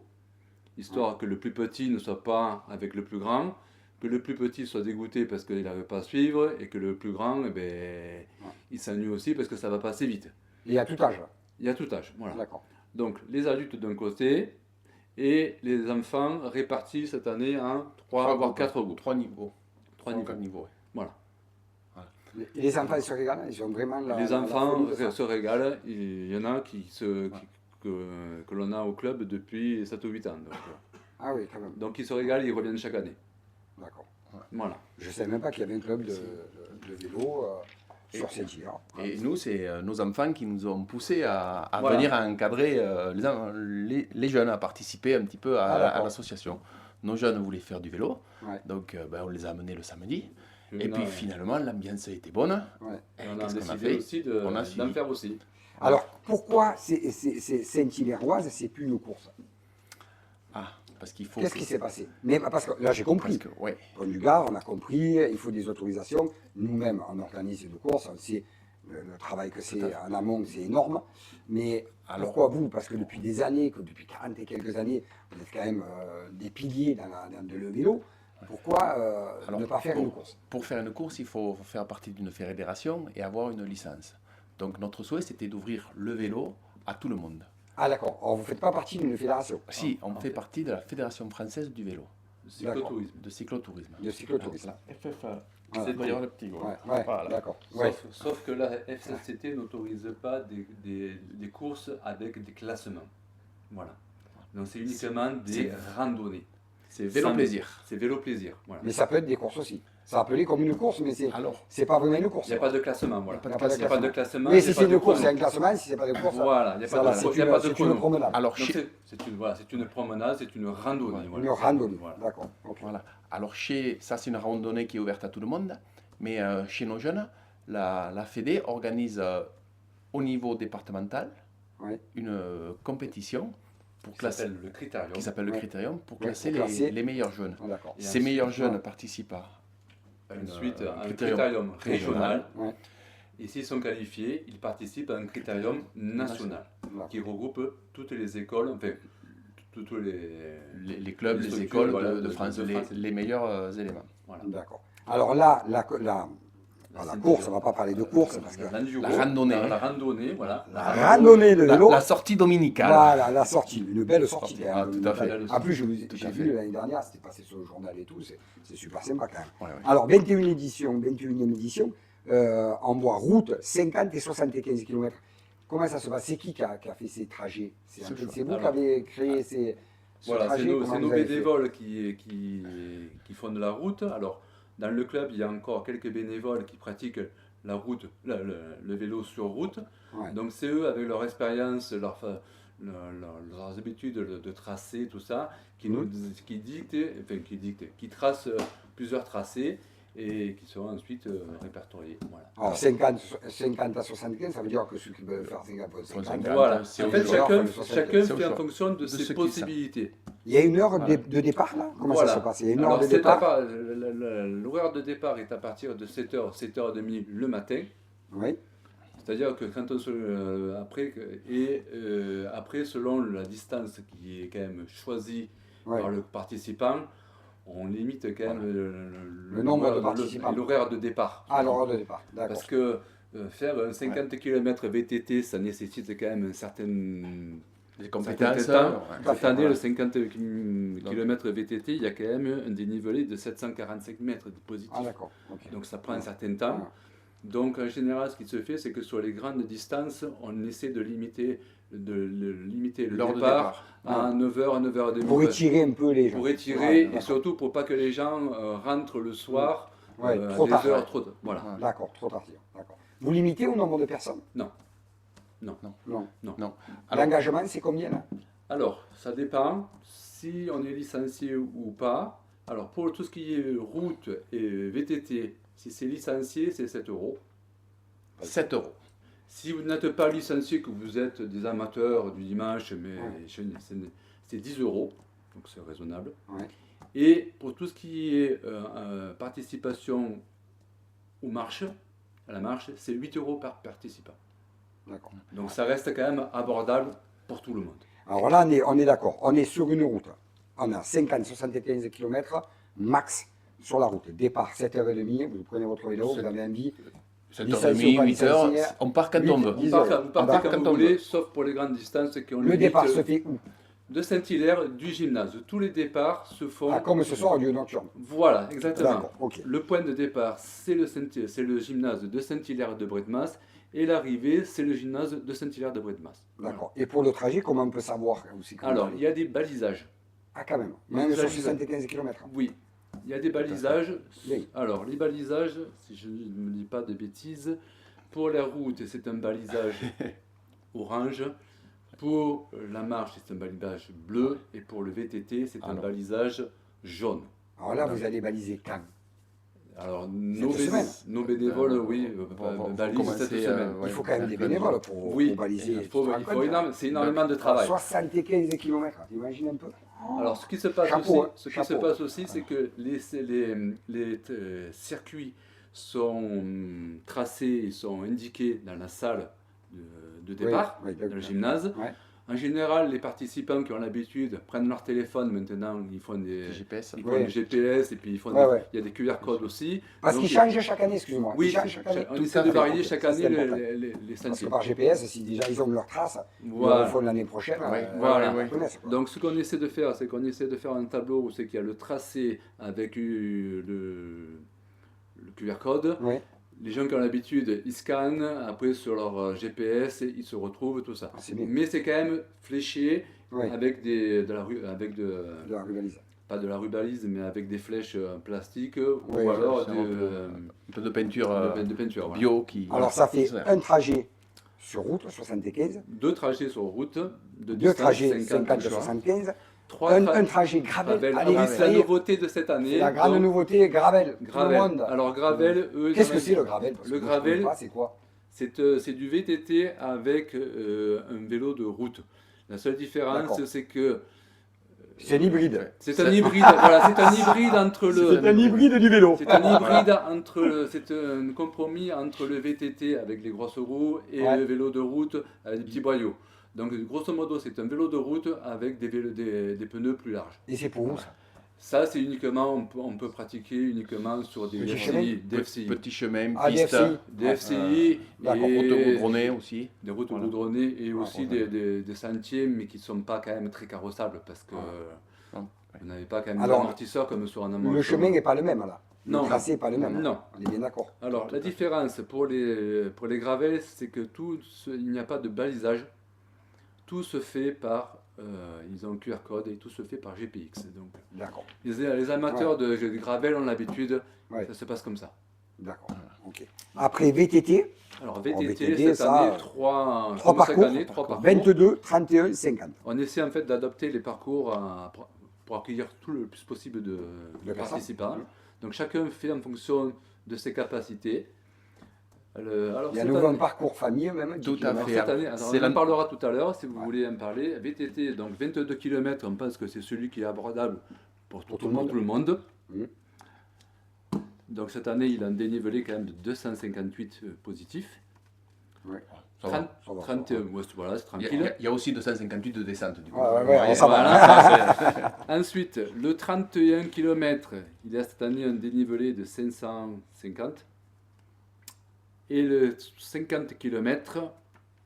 Speaker 4: histoire que le plus petit ne soit pas avec le plus grand, que le plus petit soit dégoûté parce qu'il n'arrive pas à suivre, et que le plus grand, eh ben, il s'ennuie aussi parce que ça va passer vite.
Speaker 1: il y a tout âge.
Speaker 4: Il y a tout âge, voilà.
Speaker 1: D'accord.
Speaker 4: Donc les adultes d'un côté et les enfants répartis cette année en 3 voire 4 groupes.
Speaker 5: 3 niveaux.
Speaker 4: 3
Speaker 5: 3
Speaker 4: niveaux.
Speaker 5: 4 niveaux. Ouais.
Speaker 4: Voilà.
Speaker 1: Et les enfants, ils se régalent, ils ont vraiment
Speaker 4: Les enfants
Speaker 1: folie de ça.
Speaker 4: se régalent. Il y en a que l'on a au club depuis 7 ou 8 ans.
Speaker 1: Ah oui, quand même.
Speaker 4: Donc ils se régalent, ils reviennent chaque année.
Speaker 1: D'accord.
Speaker 4: Voilà.
Speaker 1: Je ne savais même pas qu'il y avait un club de vélo sur Saint-Hilaire.
Speaker 5: Et nous, c'est nos enfants qui nous ont poussés à
Speaker 4: Voilà.
Speaker 5: venir encadrer les jeunes, à participer un petit peu
Speaker 1: Ah,
Speaker 5: à
Speaker 1: d'accord.
Speaker 5: l'association. Nos jeunes voulaient faire du vélo,
Speaker 1: Ouais.
Speaker 5: donc on les a amenés le samedi.
Speaker 4: Puis
Speaker 5: Et
Speaker 4: on a-
Speaker 5: puis finalement, l'ambiance était bonne.
Speaker 1: Ouais.
Speaker 5: Et
Speaker 4: on a
Speaker 5: qu'est-ce qu'on a
Speaker 4: décidé
Speaker 5: fait
Speaker 4: aussi
Speaker 5: On a
Speaker 4: d'en
Speaker 5: suivi.
Speaker 4: faire aussi.
Speaker 1: Alors, pourquoi c'est Saint-Hilaire-Oise, c'est plus une course?
Speaker 5: Ah, parce qu'il faut.
Speaker 1: Qu'est-ce qui s'est passé? Mais parce que là, j'ai compris.
Speaker 5: Parce que, ouais.
Speaker 1: Point du Gard, on a compris, il faut des autorisations. Nous-mêmes, on organise une course, on sait le travail que c'est en amont, c'est énorme. Mais
Speaker 5: Alors-
Speaker 1: pourquoi vous? Parce que depuis des années, depuis 40 et quelques années, vous êtes quand même des piliers dans le vélo. Pourquoi
Speaker 5: Alors,
Speaker 1: ne pas faire une course?
Speaker 5: Pour faire une course, il faut faire partie d'une fédération et avoir une licence. Donc notre souhait, c'était d'ouvrir le vélo à tout le monde.
Speaker 1: Ah d'accord, alors vous ne faites pas partie d'une fédération
Speaker 5: Si, on fait partie de la Fédération française du vélo,
Speaker 4: Cyclotourisme.
Speaker 5: de cyclotourisme.
Speaker 1: de cyclotourisme.
Speaker 5: FFA.
Speaker 1: Ah,
Speaker 5: C'est d'ailleurs le petit.
Speaker 1: Ouais,
Speaker 5: Voilà.
Speaker 1: d'accord. Ouais.
Speaker 4: Sauf que la FCCT n'autorise pas des courses avec des classements. Voilà. Donc c'est uniquement des randonnées.
Speaker 5: C'est vélo
Speaker 4: Sans-
Speaker 5: plaisir.
Speaker 4: C'est vélo plaisir. Voilà.
Speaker 1: Mais ça peut être des courses aussi. C'est appelé comme une course, mais
Speaker 5: Alors,
Speaker 1: c'est pas vraiment une course.
Speaker 4: Il n'y a pas de classement. Voilà.
Speaker 1: Il n'y a pas de
Speaker 4: Il n'y a pas de classement.
Speaker 1: Mais
Speaker 4: il y a
Speaker 1: si
Speaker 4: pas
Speaker 1: c'est
Speaker 4: de
Speaker 1: une course,
Speaker 4: chrono.
Speaker 1: c'est un classement. Si c'est pas de course,
Speaker 4: Voilà, il n'y a
Speaker 1: ça
Speaker 4: pas
Speaker 1: va,
Speaker 4: de
Speaker 1: c'est
Speaker 4: il y a pas de
Speaker 1: une
Speaker 4: chrono.
Speaker 1: promenade.
Speaker 5: alors,
Speaker 4: Donc c'est une promenade, c'est une randonnée.
Speaker 1: Une
Speaker 4: voilà.
Speaker 1: randonnée.
Speaker 4: Voilà.
Speaker 1: D'accord. ok.
Speaker 5: voilà. Alors ça c'est une randonnée qui est ouverte à tout le monde, mais chez nos jeunes, la Fédé organise au niveau départemental
Speaker 1: Ouais.
Speaker 5: une compétition pour
Speaker 4: Qui
Speaker 5: classer,
Speaker 4: s'appelle le critérium.
Speaker 5: qui s'appelle le
Speaker 1: Ouais.
Speaker 5: Critérium, pour
Speaker 1: Ouais,
Speaker 5: classer,
Speaker 1: pour classer.
Speaker 5: les meilleurs jeunes.
Speaker 1: Ah, d'accord.
Speaker 4: Et
Speaker 5: Ces
Speaker 4: ensuite,
Speaker 5: meilleurs jeunes
Speaker 1: ouais.
Speaker 5: participent à
Speaker 4: Ensuite, un
Speaker 5: critérium
Speaker 4: critérium régional.
Speaker 1: Ouais.
Speaker 4: Et s'ils sont qualifiés, ils participent à un critérium national
Speaker 1: D'accord.
Speaker 4: qui regroupe toutes les écoles, enfin, toutes
Speaker 5: les clubs,
Speaker 4: Les
Speaker 5: les
Speaker 4: structures,
Speaker 5: écoles
Speaker 4: voilà,
Speaker 5: de France,
Speaker 4: de France.
Speaker 5: les meilleurs éléments.
Speaker 4: Voilà.
Speaker 1: D'accord. Alors là, La course, on ne va pas parler de course parce que
Speaker 4: l'enduro,
Speaker 5: La randonnée.
Speaker 4: la randonnée, voilà.
Speaker 1: la randonnée de vélo,
Speaker 5: La sortie dominicale.
Speaker 1: voilà, la sortie, une belle sortie.
Speaker 5: Sortie,
Speaker 1: quand même.
Speaker 5: tout à fait.
Speaker 1: En plus,
Speaker 5: Tout
Speaker 1: j'ai
Speaker 5: à
Speaker 1: vu
Speaker 5: fait.
Speaker 1: l'année dernière, c'était passé sur le journal et tout, c'est super sympa quand même.
Speaker 5: Ouais, ouais.
Speaker 1: Alors, 21e édition, en voie route, 50 et 75 km. Comment ça se passe? C'est qui a fait ces trajets? C'est vous qui avez créé ce
Speaker 4: Voilà,
Speaker 1: trajet?
Speaker 4: c'est
Speaker 1: Comment
Speaker 4: nos
Speaker 1: vous avez fait?
Speaker 4: bénévoles qui font de la route. Alors, dans le club, il y a encore quelques bénévoles qui pratiquent la route, le vélo sur route.
Speaker 1: Ouais.
Speaker 4: Donc, c'est eux, avec leur expérience, leurs habitudes de tracer, tout ça, qui tracent plusieurs tracés et qui seront ensuite répertoriés. Voilà.
Speaker 1: Alors, 50 à 75, ça veut dire que ceux qui veulent faire 50 à 50,
Speaker 4: Voilà.
Speaker 5: c'est
Speaker 4: En
Speaker 5: au
Speaker 4: fait,
Speaker 5: choix.
Speaker 4: chacun
Speaker 5: C'est au
Speaker 4: fait en
Speaker 5: choix.
Speaker 4: fonction de
Speaker 5: De
Speaker 4: ses
Speaker 5: ceux qui
Speaker 4: possibilités.
Speaker 1: il y a une heure
Speaker 5: Voilà.
Speaker 1: de départ là? Comment
Speaker 4: Voilà.
Speaker 1: ça se passe? Il y a une heure
Speaker 4: Alors,
Speaker 1: de départ?
Speaker 4: l'horaire de départ est à partir de 7h, 7h30 le matin.
Speaker 1: Oui.
Speaker 4: C'est-à-dire que quand on se. Après, selon la distance qui est quand même choisie
Speaker 1: Ouais.
Speaker 4: par le participant, on limite quand même
Speaker 1: Le nombre de participants.
Speaker 4: et l'horaire de départ.
Speaker 1: Ah, l'heure de départ, d'accord.
Speaker 4: Parce que faire un 50 km VTT, ça nécessite quand même un certain.
Speaker 5: Les compétences.
Speaker 4: temps.
Speaker 1: Tout à
Speaker 4: Cette
Speaker 1: fait,
Speaker 4: année,
Speaker 1: voilà.
Speaker 4: le 50 km VTT, il y a quand même un dénivelé de 745 mètres de positif.
Speaker 1: Ah, d'accord. Ok.
Speaker 4: Donc ça prend un certain temps.
Speaker 1: Voilà.
Speaker 4: Donc en général, ce qui se fait, c'est que sur les grandes distances, on essaie de limiter le
Speaker 5: L'heure de
Speaker 4: départ
Speaker 5: départ.
Speaker 4: à 9h, à 9h30.
Speaker 1: Pour étirer un peu les gens.
Speaker 4: Pour étirer
Speaker 1: Ouais,
Speaker 4: et
Speaker 1: d'accord.
Speaker 4: surtout pour pas que les gens rentrent le soir
Speaker 1: Ouais,
Speaker 4: à
Speaker 1: trop
Speaker 4: des
Speaker 1: tard.
Speaker 4: heures trop. Voilà.
Speaker 5: Ouais.
Speaker 1: D'accord, trop tard. D'accord. Vous limitez au nombre de personnes?
Speaker 4: Non. Non.
Speaker 1: Non.
Speaker 5: Non. Alors,
Speaker 1: L'engagement, c'est combien là?
Speaker 4: Alors, ça dépend si on est licencié ou pas. Alors, pour tout ce qui est route et VTT, si c'est licencié, c'est 7 euros.
Speaker 5: 7 euros.
Speaker 4: Si vous n'êtes pas licencié, que vous êtes des amateurs du dimanche, mais
Speaker 1: Ouais.
Speaker 4: c'est 10 euros, donc c'est raisonnable.
Speaker 1: Ouais.
Speaker 4: Et pour tout ce qui est participation aux marches, à la marche, c'est 8 euros par participant.
Speaker 1: D'accord.
Speaker 4: Donc ça reste quand même abordable pour tout le monde.
Speaker 1: Alors là, on est d'accord. On est sur une route. On a 50-75 km max sur la route. Départ 7h30, vous prenez votre vélo, vous avez envie.
Speaker 5: 7h30, 8h, on part quand on veut.
Speaker 1: 10
Speaker 4: Vous partez,
Speaker 1: heures.
Speaker 4: vous partez
Speaker 1: On part
Speaker 4: quand vous voulez, sauf pour les grandes distances qui ont
Speaker 1: Le
Speaker 4: limite
Speaker 1: départ se fait où?
Speaker 4: de Saint-Hilaire du gymnase. Tous les départs se font.
Speaker 1: Ah, comme ce soir au lieu nocturne.
Speaker 4: Voilà, exactement.
Speaker 1: D'accord, ok.
Speaker 4: Le point de départ, c'est le gymnase de Saint-Hilaire de Bretmas. Et l'arrivée, c'est le gymnase de Saint-Hilaire de Bretmas.
Speaker 1: D'accord. Et pour le trajet, comment on peut savoir aussi quand
Speaker 4: Alors,
Speaker 1: on
Speaker 4: il y a des balisages.
Speaker 1: Ah, quand même.
Speaker 4: Il y a
Speaker 1: Même
Speaker 4: des
Speaker 1: sur
Speaker 4: balisages.
Speaker 1: 75 km.
Speaker 4: Oui, il y a des balisages.
Speaker 1: Oui.
Speaker 4: Alors, les balisages, si je ne me dis pas de bêtises, pour la route, c'est un balisage orange. Pour la marche, c'est un balisage bleu. Et pour le VTT, c'est un
Speaker 5: Alors.
Speaker 4: balisage jaune.
Speaker 1: Alors là, vous allez baliser quand?
Speaker 4: Alors,
Speaker 1: semaine.
Speaker 4: nos bénévoles, oui,
Speaker 5: faut
Speaker 4: balisent
Speaker 5: commencer,
Speaker 4: cette semaine.
Speaker 1: Il faut quand même des bénévoles pour
Speaker 4: Oui,
Speaker 1: baliser.
Speaker 4: il faut c'est énormément de
Speaker 1: Ah,
Speaker 4: travail.
Speaker 1: 75 km, t'imagines un peu?
Speaker 4: Alors, ce qui se passe
Speaker 1: Chapeau,
Speaker 4: aussi,
Speaker 1: hein,
Speaker 4: ce qui se
Speaker 1: chapeau.
Speaker 4: passe aussi, c'est que les circuits sont tracés, ils sont indiqués dans la salle de départ,
Speaker 1: Oui,
Speaker 4: dans le
Speaker 1: d'accord.
Speaker 4: gymnase.
Speaker 1: Ouais.
Speaker 4: En général, les participants qui ont l'habitude prennent leur téléphone maintenant, ils font des
Speaker 5: GPS.
Speaker 4: ils font
Speaker 1: Ouais.
Speaker 4: des GPS et puis ils font
Speaker 1: Ouais,
Speaker 4: des-
Speaker 1: ouais.
Speaker 4: il y a des QR codes aussi.
Speaker 1: Parce
Speaker 4: Donc,
Speaker 1: qu'ils changent chaque année, excuse-moi.
Speaker 4: Oui,
Speaker 1: Ils changent chaque année.
Speaker 4: on
Speaker 5: Tout
Speaker 4: essaie
Speaker 5: à
Speaker 4: de
Speaker 5: fait.
Speaker 4: varier
Speaker 1: Ok,
Speaker 4: chaque
Speaker 1: ça, c'est
Speaker 4: année
Speaker 1: important.
Speaker 4: les
Speaker 1: Parce que
Speaker 4: sentiers.
Speaker 1: par GPS, si déjà ils ont leur trace, ils
Speaker 4: Voilà.
Speaker 1: le font l'année prochaine.
Speaker 4: Voilà.
Speaker 1: ils connaissent, quoi.
Speaker 4: Donc ce qu'on essaie de faire, c'est qu'on essaie de faire un tableau où c'est qu'il y a le tracé avec le QR code.
Speaker 1: Oui.
Speaker 4: Les gens qui ont l'habitude, ils scannent, après sur leur GPS, ils se retrouvent, tout ça.
Speaker 1: Ah, c'est bien.
Speaker 4: Mais c'est quand même fléché
Speaker 1: Oui.
Speaker 4: avec
Speaker 1: De la rivalisation.
Speaker 4: pas de la rubalise, mais avec des flèches plastiques
Speaker 1: Oui,
Speaker 4: ou alors
Speaker 5: c'est un peu de peinture
Speaker 4: de peinture. Voilà.
Speaker 5: bio qui.
Speaker 1: Alors ça fait
Speaker 5: Ouais.
Speaker 1: un trajet sur route, 75,
Speaker 4: 2 trajets sur route, de
Speaker 1: deux
Speaker 4: distance,
Speaker 1: trajets 50
Speaker 4: km.
Speaker 1: 75,
Speaker 4: 3
Speaker 1: un trajet gravel. Allez,
Speaker 4: Alors,
Speaker 1: ça
Speaker 4: c'est la
Speaker 1: y est,
Speaker 4: nouveauté de cette année.
Speaker 1: c'est la grande
Speaker 4: donc,
Speaker 1: nouveauté, gravel. Tout le
Speaker 4: Gravel.
Speaker 1: monde.
Speaker 4: Alors Gravel, eux,
Speaker 1: Qu'est-ce
Speaker 4: ils
Speaker 1: que
Speaker 4: ont-
Speaker 1: c'est le gravel? Parce
Speaker 4: Le
Speaker 1: que moi, je connais
Speaker 4: gravel,
Speaker 1: pas, c'est quoi?
Speaker 4: c'est du VTT avec un vélo de route. La seule différence,
Speaker 1: D'accord.
Speaker 4: c'est que
Speaker 1: C'est un hybride.
Speaker 4: c'est un hybride. Voilà, c'est un hybride entre le.
Speaker 1: C'est un hybride du vélo.
Speaker 4: C'est un hybride c'est un compromis entre le VTT avec les grosses roues et
Speaker 1: Ouais.
Speaker 4: le vélo de route avec des petits boyaux. Donc grosso modo, c'est un vélo de route avec des pneus plus larges.
Speaker 1: Et c'est pour où ça?
Speaker 4: Ça, c'est uniquement, on peut pratiquer uniquement sur des
Speaker 1: Petit
Speaker 4: FCI, des FCI,
Speaker 5: Petit chemin,
Speaker 1: Ah, des
Speaker 5: piste,
Speaker 1: FCI.
Speaker 4: des FCI
Speaker 1: D'accord.
Speaker 5: route
Speaker 4: et
Speaker 5: goudronnée aussi.
Speaker 4: des routes
Speaker 5: Voilà.
Speaker 4: goudronnées et
Speaker 1: Ah,
Speaker 4: aussi
Speaker 1: voilà.
Speaker 4: des sentiers, mais qui ne sont pas quand même très carrossables parce que
Speaker 5: Non.
Speaker 4: vous n'avez pas quand même des
Speaker 1: Alors,
Speaker 4: amortisseurs comme sur un amortisseur.
Speaker 1: Le chemin n'est pas le même là.
Speaker 4: Non.
Speaker 1: Le tracé n'est pas le même.
Speaker 4: Non.
Speaker 1: On est bien d'accord.
Speaker 4: Alors, la différence pour les gravels, c'est que il n'y a pas de balisage. Tout se fait par, ils ont un QR code et tout se fait par GPX. Donc,
Speaker 1: D'accord.
Speaker 4: les amateurs de gravel ont l'habitude,
Speaker 1: Ouais.
Speaker 4: ça se passe comme ça.
Speaker 1: D'accord. Ok. Après VTT,
Speaker 4: Alors,
Speaker 1: VTT,
Speaker 4: VTT, cette
Speaker 1: ça,
Speaker 4: année, trois
Speaker 1: trois
Speaker 4: comme chaque
Speaker 1: parcours.
Speaker 4: année, trois parcours.
Speaker 1: 22, 31, 50.
Speaker 4: On essaie en fait d'adopter les parcours pour accueillir tout le plus possible de
Speaker 1: De personnes.
Speaker 4: participants. Donc, chacun fait en fonction de ses capacités. Alors,
Speaker 1: Il y a
Speaker 4: cette
Speaker 1: nouveau un
Speaker 4: année-
Speaker 1: parcours famille même. 10
Speaker 5: Tout à
Speaker 1: kilomètres.
Speaker 5: fait.
Speaker 4: Cette année, alors,
Speaker 5: C'est
Speaker 4: on en
Speaker 5: la-
Speaker 4: parlera tout à l'heure si vous
Speaker 1: Ouais.
Speaker 4: voulez en parler. VTT, donc 22 km, on pense que c'est celui qui est abordable pour tout le monde.
Speaker 1: Mhm.
Speaker 4: Donc cette année, il a un dénivelé quand même de 258 positifs.
Speaker 1: Ouais.
Speaker 5: Ça va.
Speaker 4: 30,
Speaker 1: ça va,
Speaker 4: 31, ouais, voilà, c'est
Speaker 5: Il y,
Speaker 4: tranquille.
Speaker 5: a, il y a aussi 258 de descente du coup.
Speaker 1: Ouais, ça va.
Speaker 4: Voilà, ça, ensuite, le 31 km, il a cette année un dénivelé de 550. Et le 50 km,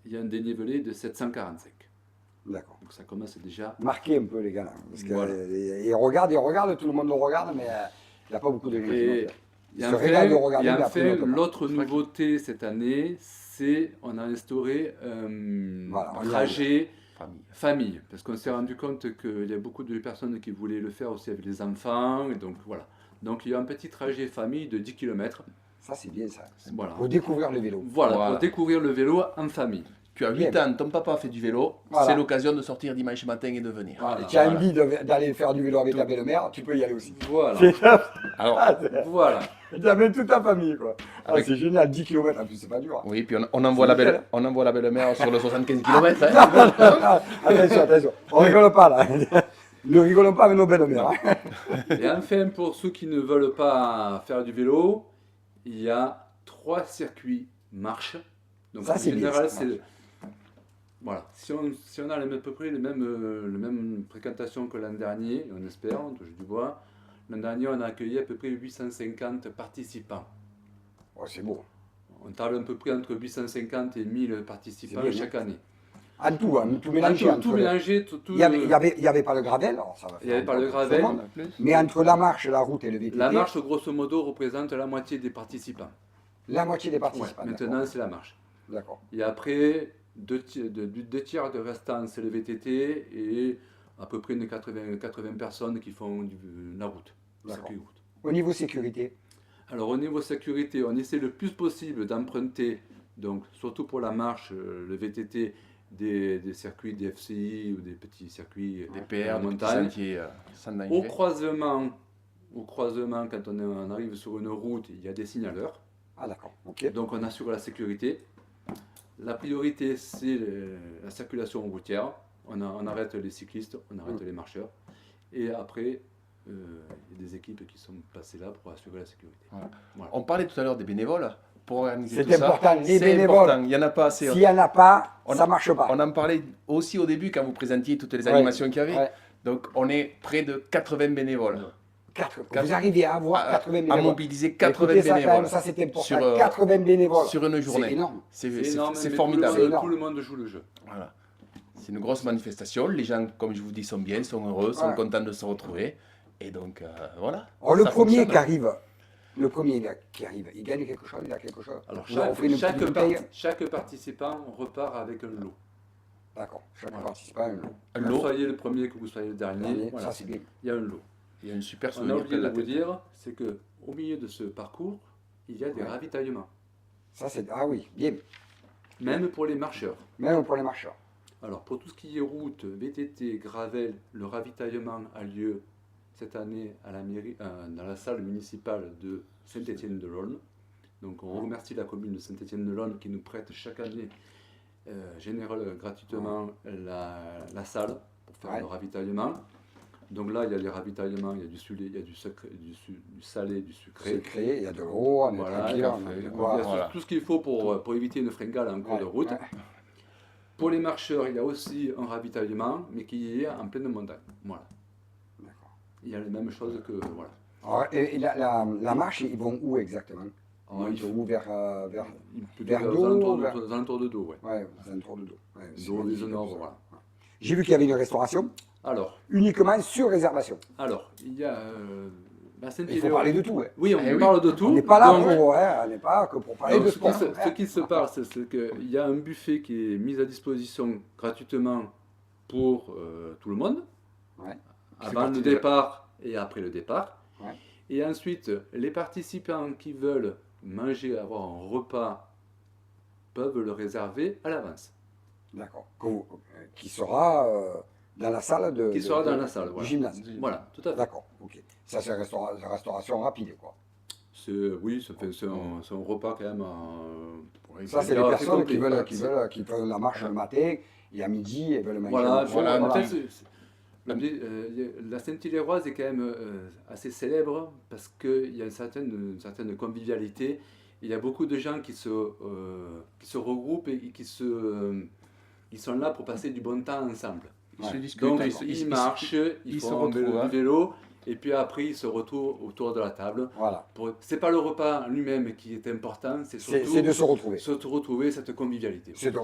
Speaker 4: il y a un dénivelé de 745.
Speaker 1: D'accord.
Speaker 4: Donc ça commence déjà.
Speaker 1: Marquez un peu les gars. Là, parce que,
Speaker 4: Voilà.
Speaker 1: ils regardent, tout le monde le regarde, mais il n'y a pas beaucoup de gens qui
Speaker 4: Et,
Speaker 1: notent. Ils
Speaker 4: et
Speaker 1: se régalent de
Speaker 4: enfin,
Speaker 1: regarder, mais après, ils notent pas.
Speaker 4: l'autre nouveauté cette année, c'est on a instauré un
Speaker 1: Voilà, on y
Speaker 4: trajet
Speaker 5: Famille.
Speaker 4: famille. Parce qu'on s'est rendu compte qu'il y a beaucoup de personnes qui voulaient le faire aussi avec les enfants. Et donc voilà. Donc il y a un petit trajet famille de 10 km.
Speaker 1: Ça, c'est bien ça.
Speaker 4: Voilà.
Speaker 1: Pour découvrir le vélo.
Speaker 4: Voilà,
Speaker 5: Voilà.
Speaker 4: pour découvrir le vélo en famille.
Speaker 5: Tu as 8 ans, ton papa fait du vélo,
Speaker 1: Voilà.
Speaker 5: c'est l'occasion de sortir dimanche matin et de venir.
Speaker 4: Voilà,
Speaker 1: Tu as
Speaker 4: voilà.
Speaker 1: envie d'aller faire du vélo avec ta belle-mère, tu peux y aller aussi.
Speaker 4: Voilà.
Speaker 5: Alors,
Speaker 4: Voilà.
Speaker 1: Tu amènes toute ta famille, quoi. Ah,
Speaker 5: Avec-
Speaker 1: c'est génial, 10 km en plus, c'est pas dur. Hein.
Speaker 5: oui, puis on envoie la
Speaker 1: nickel.
Speaker 5: belle-mère sur le 75 km.
Speaker 1: Attention, on rigole pas là. Ne rigolons pas avec nos belles-mères. Hein.
Speaker 4: Et enfin, pour ceux qui ne veulent pas faire du vélo, il y a 3 circuits marche. Donc
Speaker 1: Ça,
Speaker 4: en
Speaker 1: c'est bien,
Speaker 4: général,
Speaker 1: ça,
Speaker 4: c'est voilà. Si on a à peu près le même fréquentation que l'an dernier, on espère, on touche du bois. L'an dernier, on a accueilli à peu près 850 participants.
Speaker 1: Oh, c'est beau.
Speaker 4: On parle à peu près entre 850 et 1000 participants
Speaker 1: C'est bien,
Speaker 4: chaque année.
Speaker 1: En tout, hein, tout mélangé.
Speaker 4: Tout
Speaker 1: entre les-
Speaker 4: mélangé, tout.
Speaker 1: Il n'y avait pas le gravel, alors ça va
Speaker 4: Il y avait
Speaker 1: faire
Speaker 4: pas le
Speaker 1: encore
Speaker 4: gravel.
Speaker 1: plus. Mais entre la marche, la route et le VTT,
Speaker 4: La marche, grosso modo, représente la moitié des participants.
Speaker 1: la moitié des
Speaker 4: Ouais,
Speaker 1: participants.
Speaker 4: maintenant, c'est la marche.
Speaker 1: D'accord.
Speaker 4: Et après, deux tiers de restant, c'est le VTT et à peu près une 80 personnes qui font la route. le
Speaker 1: D'accord.
Speaker 4: circuit route.
Speaker 1: Au niveau sécurité,
Speaker 4: Alors au niveau sécurité, on essaie le plus possible d'emprunter, donc surtout pour la marche, le VTT, des circuits des FCI ou des petits circuits
Speaker 5: Des
Speaker 4: en
Speaker 5: PR, des petits
Speaker 4: montagne.
Speaker 5: sentiers sans
Speaker 4: Au
Speaker 5: danger.
Speaker 4: croisement, quand on arrive sur une route, il y a des signaleurs.
Speaker 1: ah d'accord, ok.
Speaker 4: Donc on assure la sécurité. La priorité, c'est la circulation routière. On arrête les cyclistes, on arrête les marcheurs. Et après, il y a des équipes qui sont passées là pour assurer la sécurité.
Speaker 5: Voilà.
Speaker 4: Voilà.
Speaker 5: On parlait tout à l'heure des bénévoles pour organiser
Speaker 1: C'est
Speaker 5: tout ça.
Speaker 1: important, les
Speaker 5: C'est
Speaker 1: bénévoles.
Speaker 5: important, il n'y en a pas assez.
Speaker 1: S'il n'y en a pas,
Speaker 5: On
Speaker 1: ça
Speaker 5: a-
Speaker 1: ne marche pas.
Speaker 5: On en parlait aussi au début quand vous présentiez toutes les
Speaker 1: Ouais.
Speaker 5: animations qu'il y avait.
Speaker 1: Ouais.
Speaker 5: Donc on est près de 80 bénévoles.
Speaker 1: Vous arrivez à avoir 80
Speaker 5: À
Speaker 1: bénévoles.
Speaker 5: mobiliser 80
Speaker 1: Écoutez, ça, quand même,
Speaker 5: bénévoles
Speaker 1: ça c'est important.
Speaker 5: Sur,
Speaker 1: 80 bénévoles.
Speaker 5: sur une
Speaker 1: C'est
Speaker 5: journée.
Speaker 1: énorme.
Speaker 5: C'est
Speaker 4: énorme,
Speaker 5: c'est
Speaker 4: mais
Speaker 5: formidable.
Speaker 1: C'est énorme.
Speaker 4: Tout le monde joue le jeu.
Speaker 5: Voilà. C'est une grosse manifestation. Les gens, comme je vous dis, sont bien, sont heureux, sont
Speaker 1: Ouais.
Speaker 5: contents de se retrouver. Et donc, voilà.
Speaker 1: Alors, le
Speaker 5: Ça
Speaker 1: premier
Speaker 5: fonctionne.
Speaker 1: qui arrive, il gagne quelque chose, il a quelque chose.
Speaker 4: Alors
Speaker 1: Vous offrez une
Speaker 4: chaque
Speaker 1: petite paye.
Speaker 4: chaque participant repart avec un lot.
Speaker 1: D'accord, chaque
Speaker 4: Voilà.
Speaker 1: participant, un lot.
Speaker 5: Un
Speaker 4: Que vous
Speaker 5: lot,
Speaker 4: soyez le premier, que vous soyez le dernier, voilà,
Speaker 1: Ça c'est bien.
Speaker 4: il y a un lot.
Speaker 5: il y a une super
Speaker 4: On a
Speaker 5: souvenir
Speaker 4: oublié
Speaker 5: plein
Speaker 4: de
Speaker 5: la
Speaker 4: vous
Speaker 5: tête.
Speaker 4: dire, c'est que au milieu de ce parcours, il y a des
Speaker 1: Ouais.
Speaker 4: ravitaillements,
Speaker 1: Ça c'est ah oui, bien.
Speaker 4: même pour les marcheurs.
Speaker 1: Même pour les marcheurs.
Speaker 4: Alors pour tout ce qui est route, VTT, gravel, le ravitaillement a lieu cette année à la mairie, dans la salle municipale de Saint-Étienne-de-l'Aulne. Donc on remercie la commune de Saint-Étienne-de-l'Aulne qui nous prête chaque année gratuitement la salle pour faire
Speaker 1: Ouais.
Speaker 4: le ravitaillement. Donc là, il y a les ravitaillements, il y a du salé, il y a du salé, du sucré.
Speaker 1: Sucré, il y a de l'eau, on est
Speaker 4: Voilà,
Speaker 1: tranquille, on a
Speaker 5: café,
Speaker 1: de
Speaker 4: Il y
Speaker 1: quoi.
Speaker 4: a
Speaker 5: Voilà.
Speaker 4: tout ce qu'il faut pour éviter une fringale en cours de
Speaker 1: Ouais,
Speaker 4: route.
Speaker 1: ouais.
Speaker 4: Pour les marcheurs, il y a aussi un ravitaillement, mais qui est en pleine montagne. Voilà.
Speaker 1: D'accord.
Speaker 4: il y a les mêmes choses que. Voilà.
Speaker 1: Alors, et la marche, ils vont où exactement?
Speaker 4: Alors,
Speaker 1: Ils vont où vers
Speaker 4: plutôt
Speaker 1: vers
Speaker 4: aux
Speaker 1: dos,
Speaker 4: alentours
Speaker 1: vers-
Speaker 4: aux alentours de dos, ouais.
Speaker 1: ouais, aux alentours de dos. Ouais, c'est
Speaker 4: Dos,
Speaker 1: magnifique,
Speaker 4: des nord,
Speaker 1: tout ça.
Speaker 4: voilà.
Speaker 1: J'ai vu qu'il y avait une restauration
Speaker 4: Alors,
Speaker 1: uniquement sur réservation.
Speaker 4: il y a la
Speaker 1: Il faut
Speaker 4: Saint-Hilaire.
Speaker 1: parler de tout. Hein.
Speaker 4: Oui, on
Speaker 5: Eh oui.
Speaker 4: parle de tout.
Speaker 1: On n'est pas là
Speaker 4: Donc,
Speaker 1: pour, on n'est pas que pour parler
Speaker 4: donc,
Speaker 1: de
Speaker 4: ce
Speaker 1: sport.
Speaker 4: ce qui se passe, c'est qu'il y a un buffet qui est mis à disposition gratuitement pour tout le monde,
Speaker 1: Ouais.
Speaker 5: Qui fait
Speaker 4: avant
Speaker 5: partie
Speaker 4: le
Speaker 5: de-
Speaker 4: départ et après le départ.
Speaker 1: Ouais.
Speaker 4: Et ensuite, les participants qui veulent manger, avoir un repas, peuvent le réserver à l'avance.
Speaker 1: D'accord. Qui sera dans la salle
Speaker 4: Qui sera dans la salle,
Speaker 1: du
Speaker 4: voilà.
Speaker 1: gymnase.
Speaker 4: Voilà, tout à fait.
Speaker 1: D'accord. Ok. Ça c'est la restauration rapide quoi.
Speaker 4: Oui, c'est un repas quand même.
Speaker 1: Ça c'est les
Speaker 4: assez
Speaker 1: personnes
Speaker 4: complet.
Speaker 1: qui veulent la marche le matin et à midi elles veulent manger.
Speaker 4: Voilà,
Speaker 1: un morceau,
Speaker 5: voilà,
Speaker 4: en
Speaker 1: voilà.
Speaker 4: fait, la Saint-Hiléroise est quand même assez célèbre parce qu'il y a une certaine convivialité. Il y a beaucoup de gens qui se regroupent et ils sont là pour passer du bon temps ensemble.
Speaker 5: Ils se
Speaker 1: Ouais.
Speaker 5: discutent,
Speaker 4: Donc
Speaker 5: ils
Speaker 4: ils marchent, ils
Speaker 5: ils se
Speaker 4: font
Speaker 5: retrouvent, hein.
Speaker 4: du vélo et puis après ils se retrouvent autour de la table.
Speaker 1: Voilà.
Speaker 4: C'est pas le repas lui-même qui est important, c'est surtout
Speaker 1: C'est de se retrouver.
Speaker 4: se retrouver cette convivialité.
Speaker 1: C'est de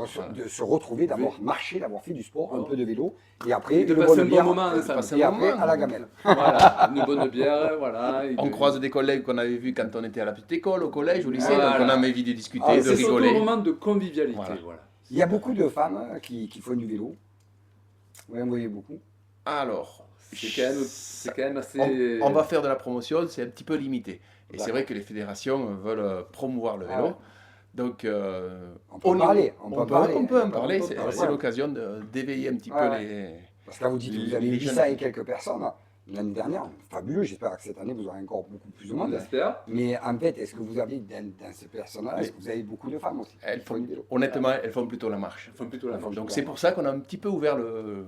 Speaker 1: se retrouver, d'avoir marché, d'avoir fait du sport, un
Speaker 4: Oh.
Speaker 1: peu de vélo, et après
Speaker 4: Et de
Speaker 1: une
Speaker 4: passer
Speaker 1: bonne
Speaker 4: un bon
Speaker 1: bière,
Speaker 4: moment
Speaker 5: de
Speaker 4: ensemble.
Speaker 5: passer
Speaker 1: et
Speaker 5: un
Speaker 1: après
Speaker 5: moment.
Speaker 1: à la gamelle.
Speaker 4: Voilà, une bonne bière, voilà. et
Speaker 5: On
Speaker 4: de-
Speaker 5: croise des collègues qu'on avait vus quand on était à la petite école, au collège, au lycée,
Speaker 4: Voilà.
Speaker 5: donc on a envie de discuter,
Speaker 1: Ah,
Speaker 5: de
Speaker 4: C'est surtout un
Speaker 5: rigoler.
Speaker 4: moment de convivialité,
Speaker 5: Voilà.
Speaker 4: voilà.
Speaker 1: Il y a beaucoup de femmes qui font du vélo. Oui, vous voyez beaucoup.
Speaker 5: Alors,
Speaker 4: C'est quand même assez.
Speaker 5: on va faire de la promotion, c'est un petit peu limité. Et c'est
Speaker 1: D'accord.
Speaker 5: vrai que les fédérations veulent promouvoir le vélo.
Speaker 1: Ah ouais.
Speaker 5: Donc,
Speaker 1: On peut en
Speaker 5: au
Speaker 1: parler.
Speaker 5: niveau-
Speaker 1: On peut en parler.
Speaker 5: on peut en
Speaker 1: On
Speaker 5: parler,
Speaker 1: peut en
Speaker 5: c'est
Speaker 1: parler.
Speaker 5: c'est l'occasion d'éveiller un petit
Speaker 1: Ouais,
Speaker 5: peu
Speaker 1: ouais.
Speaker 5: les...
Speaker 1: Parce que là, vous dites que vous avez
Speaker 5: Les
Speaker 1: 800
Speaker 5: jeunes.
Speaker 1: et quelques personnes l'année dernière. Fabuleux. J'espère que cette année, vous aurez encore beaucoup plus de
Speaker 4: On
Speaker 1: monde.
Speaker 4: espère.
Speaker 1: Mais en fait, est-ce que vous avez, dans ces personnes-là, est-ce que vous avez beaucoup de femmes aussi
Speaker 5: Elles
Speaker 1: qui font
Speaker 5: font,
Speaker 1: du vélo?
Speaker 5: honnêtement, elles font plutôt la marche.
Speaker 4: Enfin, plutôt la
Speaker 1: Elles font
Speaker 4: marche.
Speaker 5: Donc c'est pour ça qu'on a un petit peu ouvert le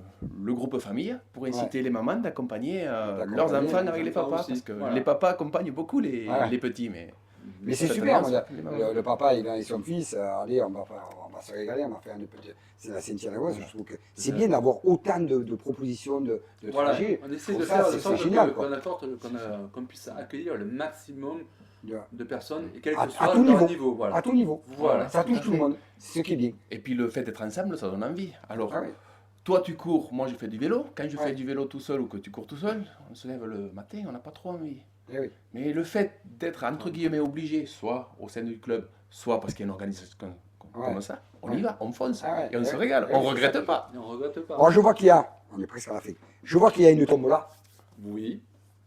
Speaker 5: groupe famille pour inciter les mamans d'accompagner leurs
Speaker 1: D'accompagner
Speaker 5: enfants
Speaker 1: les
Speaker 5: avec les
Speaker 4: enfants
Speaker 5: papas.
Speaker 4: aussi,
Speaker 5: Parce que
Speaker 4: voilà.
Speaker 5: les papas accompagnent beaucoup
Speaker 1: Ouais.
Speaker 5: les petits.
Speaker 1: Mais c'est
Speaker 5: Cette
Speaker 1: super.
Speaker 5: tendance,
Speaker 1: Moi,
Speaker 5: les mamans.
Speaker 1: le papa, il vient avec son fils. Allez, on va se régaler. On va faire une petite. C'est la Saint-Hilaire. Je trouve que c'est bien d'avoir autant de propositions de
Speaker 4: Voilà,
Speaker 1: trajets.
Speaker 4: on essaie
Speaker 1: Pour
Speaker 4: de
Speaker 1: ça,
Speaker 4: faire
Speaker 1: c'est
Speaker 4: de sorte
Speaker 1: génial, quoi.
Speaker 4: qu'on puisse accueillir le maximum
Speaker 1: De-
Speaker 4: de personnes, et quel
Speaker 1: À-
Speaker 4: que
Speaker 1: à
Speaker 4: soit
Speaker 1: tout
Speaker 4: leur
Speaker 1: niveau.
Speaker 4: niveau. Voilà.
Speaker 1: À tout niveau.
Speaker 4: Voilà.
Speaker 1: Ça touche tout le monde. C'est ce qui est bien.
Speaker 5: Et puis le fait d'être ensemble, ça donne envie. Alors,
Speaker 1: Ah ouais.
Speaker 5: toi tu cours, moi je fais du vélo. Quand je
Speaker 1: Ouais.
Speaker 5: fais du vélo tout seul ou que tu cours tout seul, on se lève le matin, on n'a pas trop envie.
Speaker 1: Eh oui.
Speaker 5: Mais le fait d'être entre guillemets obligé, soit au sein du club, soit parce qu'il y a une organisation comme
Speaker 1: Ouais.
Speaker 5: ça, on
Speaker 1: Ouais.
Speaker 5: y va, on fonce.
Speaker 1: Ah ouais.
Speaker 5: Et on se
Speaker 1: Ouais.
Speaker 5: régale,
Speaker 1: Ouais,
Speaker 5: on
Speaker 1: c'est
Speaker 5: regrette
Speaker 1: ça.
Speaker 5: pas.
Speaker 4: Et on regrette pas.
Speaker 1: Alors, je vois qu'il y a. On est presque à la fin. Je vois qu'il y a une tombola.
Speaker 4: Oui.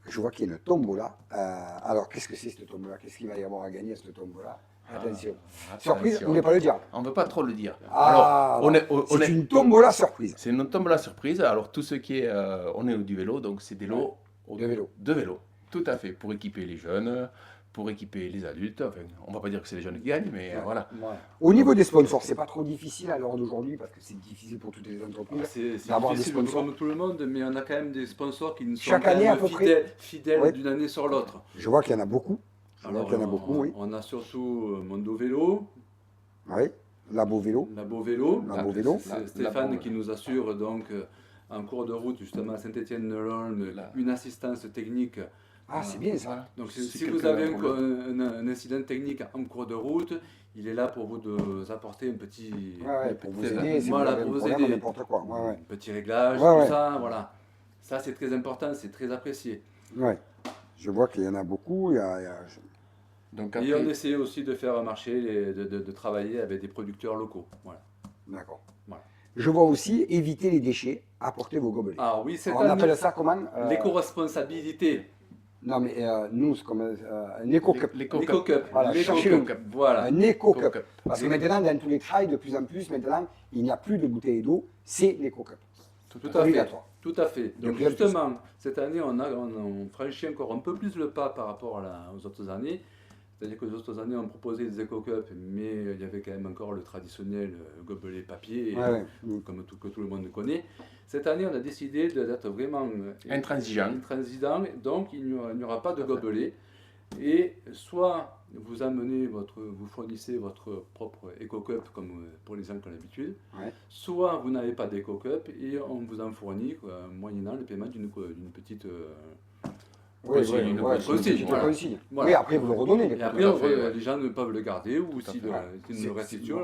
Speaker 1: Je vois qu'il y a une tombola. Alors, qu'est-ce que c'est cette tombola? Qu'est-ce qu'il va y avoir à gagner à cette tombola? Attention. Surprise,
Speaker 5: Attention.
Speaker 1: vous ne voulez pas le dire?
Speaker 5: On ne veut pas trop le dire.
Speaker 1: Ah,
Speaker 5: Alors,
Speaker 1: c'est une tombola surprise.
Speaker 5: c'est une tombola surprise. Alors, tout ce qui est. On est du vélo, donc c'est des lots
Speaker 1: De vélo.
Speaker 5: de vélo. Tout à fait. Pour équiper les jeunes, pour équiper les adultes. Enfin, on ne va pas dire que c'est les jeunes qui gagnent, mais voilà.
Speaker 4: Voilà.
Speaker 1: Au niveau des sponsors, c'est pas trop difficile à l'heure d'aujourd'hui parce que c'est difficile pour toutes les entreprises.
Speaker 4: C'est
Speaker 1: D'avoir des
Speaker 4: difficile
Speaker 1: sponsors.
Speaker 4: comme tout le monde, mais on a quand même des sponsors qui nous sont
Speaker 1: Chaque
Speaker 4: quand
Speaker 1: année,
Speaker 4: même
Speaker 1: à peu près.
Speaker 4: fidèles
Speaker 1: Ouais.
Speaker 4: d'une année sur l'autre.
Speaker 1: Je vois qu'il y en a beaucoup. Je vois
Speaker 4: Alors,
Speaker 1: qu'il y en a beaucoup, oui.
Speaker 4: on a surtout Mondo Vélo,
Speaker 1: Oui. Labo Vélo.
Speaker 4: Labo Vélo,
Speaker 1: Labo Vélo.
Speaker 4: c'est Stéphane qui nous assure donc en cours de route justement à Saint-Étienne-de-Lolme
Speaker 5: Là.
Speaker 4: une assistance technique.
Speaker 1: Ah, c'est bien ça.
Speaker 5: Voilà.
Speaker 4: Donc
Speaker 5: C'est
Speaker 4: si
Speaker 5: quelques
Speaker 4: vous avez
Speaker 5: problèmes.
Speaker 4: un incident technique en cours de route, il est là pour vous apporter un petit,
Speaker 1: Ouais, pour vous
Speaker 4: petit-
Speaker 1: aider, si
Speaker 4: voilà,
Speaker 1: vous avez
Speaker 4: pour
Speaker 1: un
Speaker 4: vous
Speaker 1: problème,
Speaker 4: aider.
Speaker 1: n'importe quoi. Ouais, ouais.
Speaker 4: Un petit réglage,
Speaker 1: Ouais,
Speaker 4: tout
Speaker 1: ouais.
Speaker 4: ça, voilà. Ça c'est très important, c'est très apprécié.
Speaker 1: Ouais. Je vois qu'il y en a beaucoup.
Speaker 5: Donc,
Speaker 4: Et on
Speaker 5: après,
Speaker 4: essaie aussi de faire marcher, de travailler avec des producteurs locaux. Voilà.
Speaker 1: D'accord.
Speaker 4: Voilà.
Speaker 1: Je vois aussi éviter les déchets, apporter vos gobelets.
Speaker 4: Alors oui, cette
Speaker 1: On
Speaker 4: année,
Speaker 1: appelle ça comment
Speaker 4: l'éco-responsabilité,
Speaker 1: Non, mais nous, c'est comme un éco-cup.
Speaker 4: l'éco-cup,
Speaker 1: Voilà,
Speaker 4: l'éco-cup,
Speaker 1: cherchez-le.
Speaker 4: voilà.
Speaker 1: Un éco-cup.
Speaker 5: Cup.
Speaker 1: Parce que maintenant, dans tous les trails, de plus en plus, maintenant, il n'y a plus de bouteilles d'eau, c'est l'éco-cup.
Speaker 4: Tout à fait.
Speaker 1: Obligatoire.
Speaker 4: Tout à fait. Donc
Speaker 1: plus en plus.
Speaker 4: justement, cette année, on franchit encore un peu plus le pas par rapport aux autres années. C'est-à-dire que les autres années, on proposait des éco-cups, mais il y avait quand même encore le traditionnel gobelet papier,
Speaker 1: Ouais, ouais.
Speaker 4: que tout le monde connaît. Cette année, on a décidé d'être vraiment
Speaker 5: Intransigeant.
Speaker 4: intransigeant, donc il n'y aura pas de gobelet. Et soit vous fournissez votre propre éco-cup comme pour les gens qui ont l'habitude,
Speaker 1: Ouais.
Speaker 4: soit vous n'avez pas d'éco-cup et on vous en fournit moyennant le paiement d'une petite
Speaker 1: Oui,
Speaker 5: Consigne,
Speaker 1: oui,
Speaker 5: une
Speaker 1: ouais,
Speaker 5: consigne,
Speaker 1: c'est une
Speaker 4: voilà.
Speaker 1: consigne.
Speaker 4: Voilà.
Speaker 1: Oui, après vous le redonnez. les
Speaker 4: Et
Speaker 1: produits.
Speaker 4: après,
Speaker 5: Tout à fait, ouais.
Speaker 4: les gens ne peuvent le garder ou
Speaker 5: Tout à
Speaker 4: s'ils
Speaker 5: fait.
Speaker 4: s'ils
Speaker 1: C'est-
Speaker 4: nous restituent,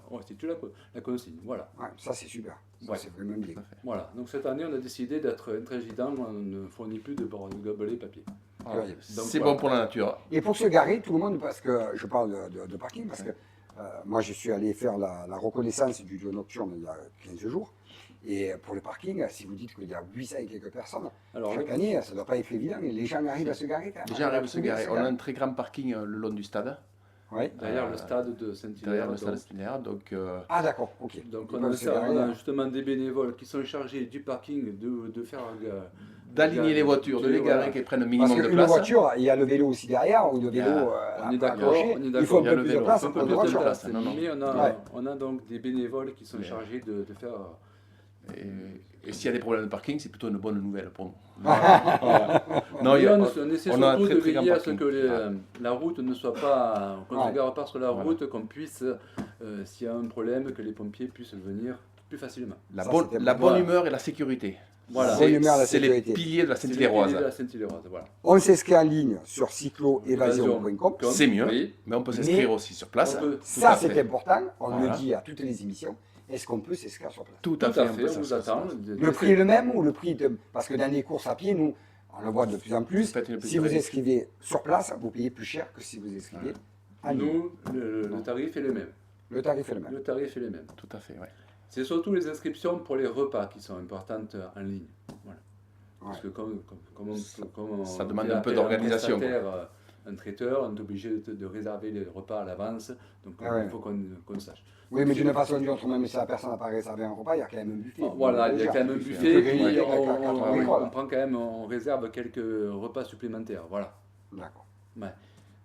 Speaker 4: on restitue la consigne. Voilà.
Speaker 1: Ouais, ça c'est super. Ça
Speaker 4: Ouais.
Speaker 1: c'est vraiment bien.
Speaker 5: Tout à fait.
Speaker 4: Voilà. Donc cette année, on a décidé d'être intransigeant, on ne fournit plus de gobelets papier.
Speaker 5: Voilà.
Speaker 1: Ouais.
Speaker 5: C'est
Speaker 4: voilà.
Speaker 5: bon pour la nature.
Speaker 1: Et pour se garer, tout le monde, parce que je parle de parking, parce que moi je suis allé faire la reconnaissance du duo nocturne il y a 15 jours. Et pour le parking, si vous dites qu'il y a 800 et quelques personnes,
Speaker 4: Alors,
Speaker 1: chaque année, ça ne doit pas être évident. Et les gens arrivent à se garer quand même.
Speaker 5: Les gens arrivent à se garer. On a un très grand parking le long du stade,
Speaker 1: Oui.
Speaker 4: derrière le stade de Saint-Hilaire.
Speaker 5: derrière le stade
Speaker 4: donc-
Speaker 5: Saint-Hilaire. Donc,
Speaker 1: Ah d'accord, ok.
Speaker 4: Donc
Speaker 1: Ils
Speaker 4: on
Speaker 1: peuvent
Speaker 4: a,
Speaker 1: se
Speaker 4: ça,
Speaker 1: garer,
Speaker 4: on a
Speaker 1: hein.
Speaker 4: justement des bénévoles qui sont chargés du parking de faire
Speaker 5: d'aligner les voitures, de les garer,
Speaker 4: voilà.
Speaker 5: qu'elles prennent un
Speaker 1: Parce
Speaker 5: minimum de
Speaker 1: qu'une
Speaker 5: place.
Speaker 1: voiture, il y a le vélo aussi derrière, ou le vélo
Speaker 4: On est
Speaker 1: à
Speaker 4: d'accord,
Speaker 1: accrocher.
Speaker 4: on est
Speaker 1: Il faut un
Speaker 5: d'accord. Il y a
Speaker 1: peu
Speaker 5: le
Speaker 1: plus de
Speaker 5: vélo,
Speaker 1: place
Speaker 5: il faut un
Speaker 1: pour
Speaker 5: peu
Speaker 1: une
Speaker 5: plus de
Speaker 1: voiture.
Speaker 5: place. Non, non.
Speaker 4: Mais
Speaker 1: Ouais.
Speaker 4: on a donc des bénévoles qui sont
Speaker 5: Ouais.
Speaker 4: chargés de faire.
Speaker 5: Et s'il y a des problèmes de parking, c'est plutôt une bonne nouvelle pour nous.
Speaker 4: Non,
Speaker 5: il y a-
Speaker 4: on essaie
Speaker 5: on a un
Speaker 4: surtout
Speaker 5: très,
Speaker 4: de
Speaker 5: très grand
Speaker 4: veiller à ce
Speaker 5: parking.
Speaker 4: que la route ne soit pas, qu'on ne
Speaker 1: Ouais.
Speaker 4: se gare pas sur la
Speaker 5: Voilà.
Speaker 4: route, qu'on puisse, s'il y a un problème, que les pompiers puissent venir plus facilement.
Speaker 5: La,
Speaker 1: Ça,
Speaker 5: bonne,
Speaker 1: c'était
Speaker 5: la
Speaker 1: bon.
Speaker 5: bonne
Speaker 4: Voilà.
Speaker 5: humeur et la sécurité.
Speaker 4: Voilà.
Speaker 1: La bonne humeur et la
Speaker 5: C'est les
Speaker 1: sécurité.
Speaker 5: piliers de la
Speaker 4: C'est le
Speaker 5: Saint-Hilaire.
Speaker 4: pilier de la Saint-Hilaire, voilà.
Speaker 1: On s'inscrit en ligne sur cycloévasion.com.
Speaker 5: C'est mieux,
Speaker 4: Oui.
Speaker 5: mais on peut s'inscrire aussi sur place.
Speaker 4: On peut-
Speaker 5: Tout
Speaker 1: Ça,
Speaker 5: à
Speaker 1: c'est
Speaker 5: fait.
Speaker 1: important. On
Speaker 5: Voilà.
Speaker 1: le dit à toutes les émissions. Est-ce qu'on peut s'inscrire sur place?
Speaker 5: Tout
Speaker 4: Tout
Speaker 5: à fait,
Speaker 4: à
Speaker 5: on
Speaker 4: fait,
Speaker 5: peut
Speaker 4: on vous
Speaker 5: s'inscrire sur
Speaker 4: attend.
Speaker 5: place.
Speaker 1: Le prix est le même ou le prix de... Parce que dans les courses à pied, nous, on le voit de plus en plus.
Speaker 5: Faites une petite
Speaker 1: Si vous
Speaker 5: réduction.
Speaker 1: inscrivez sur place, vous payez plus cher que si vous inscrivez en ligne.
Speaker 4: Nous, le tarif est le même.
Speaker 1: Le tarif est le même.
Speaker 4: Le tarif est le même.
Speaker 5: Tout à fait, ouais.
Speaker 4: C'est surtout les inscriptions pour les repas qui sont importantes en ligne. Voilà. Parce
Speaker 1: Ouais.
Speaker 4: que comme on
Speaker 5: Ça demande
Speaker 4: fait
Speaker 5: un peu
Speaker 4: appel à
Speaker 5: d'organisation,
Speaker 4: prestataire, un traiteur, on est obligé de réserver les repas à l'avance. Donc
Speaker 1: Ah ouais.
Speaker 4: il faut qu'on sache.
Speaker 1: Oui, mais d'une façon ou d'une autre, même si la personne n'a pas réservé un repas, il y a quand même un buffet.
Speaker 4: Voilà, il y a quand même un
Speaker 1: On
Speaker 4: buffet,
Speaker 1: peut
Speaker 4: puis
Speaker 1: griller
Speaker 4: on,
Speaker 1: quelques
Speaker 4: on-
Speaker 1: 80
Speaker 4: on
Speaker 1: micros, là.
Speaker 4: prend quand même, on réserve quelques repas supplémentaires. Voilà.
Speaker 1: D'accord.
Speaker 4: Ouais.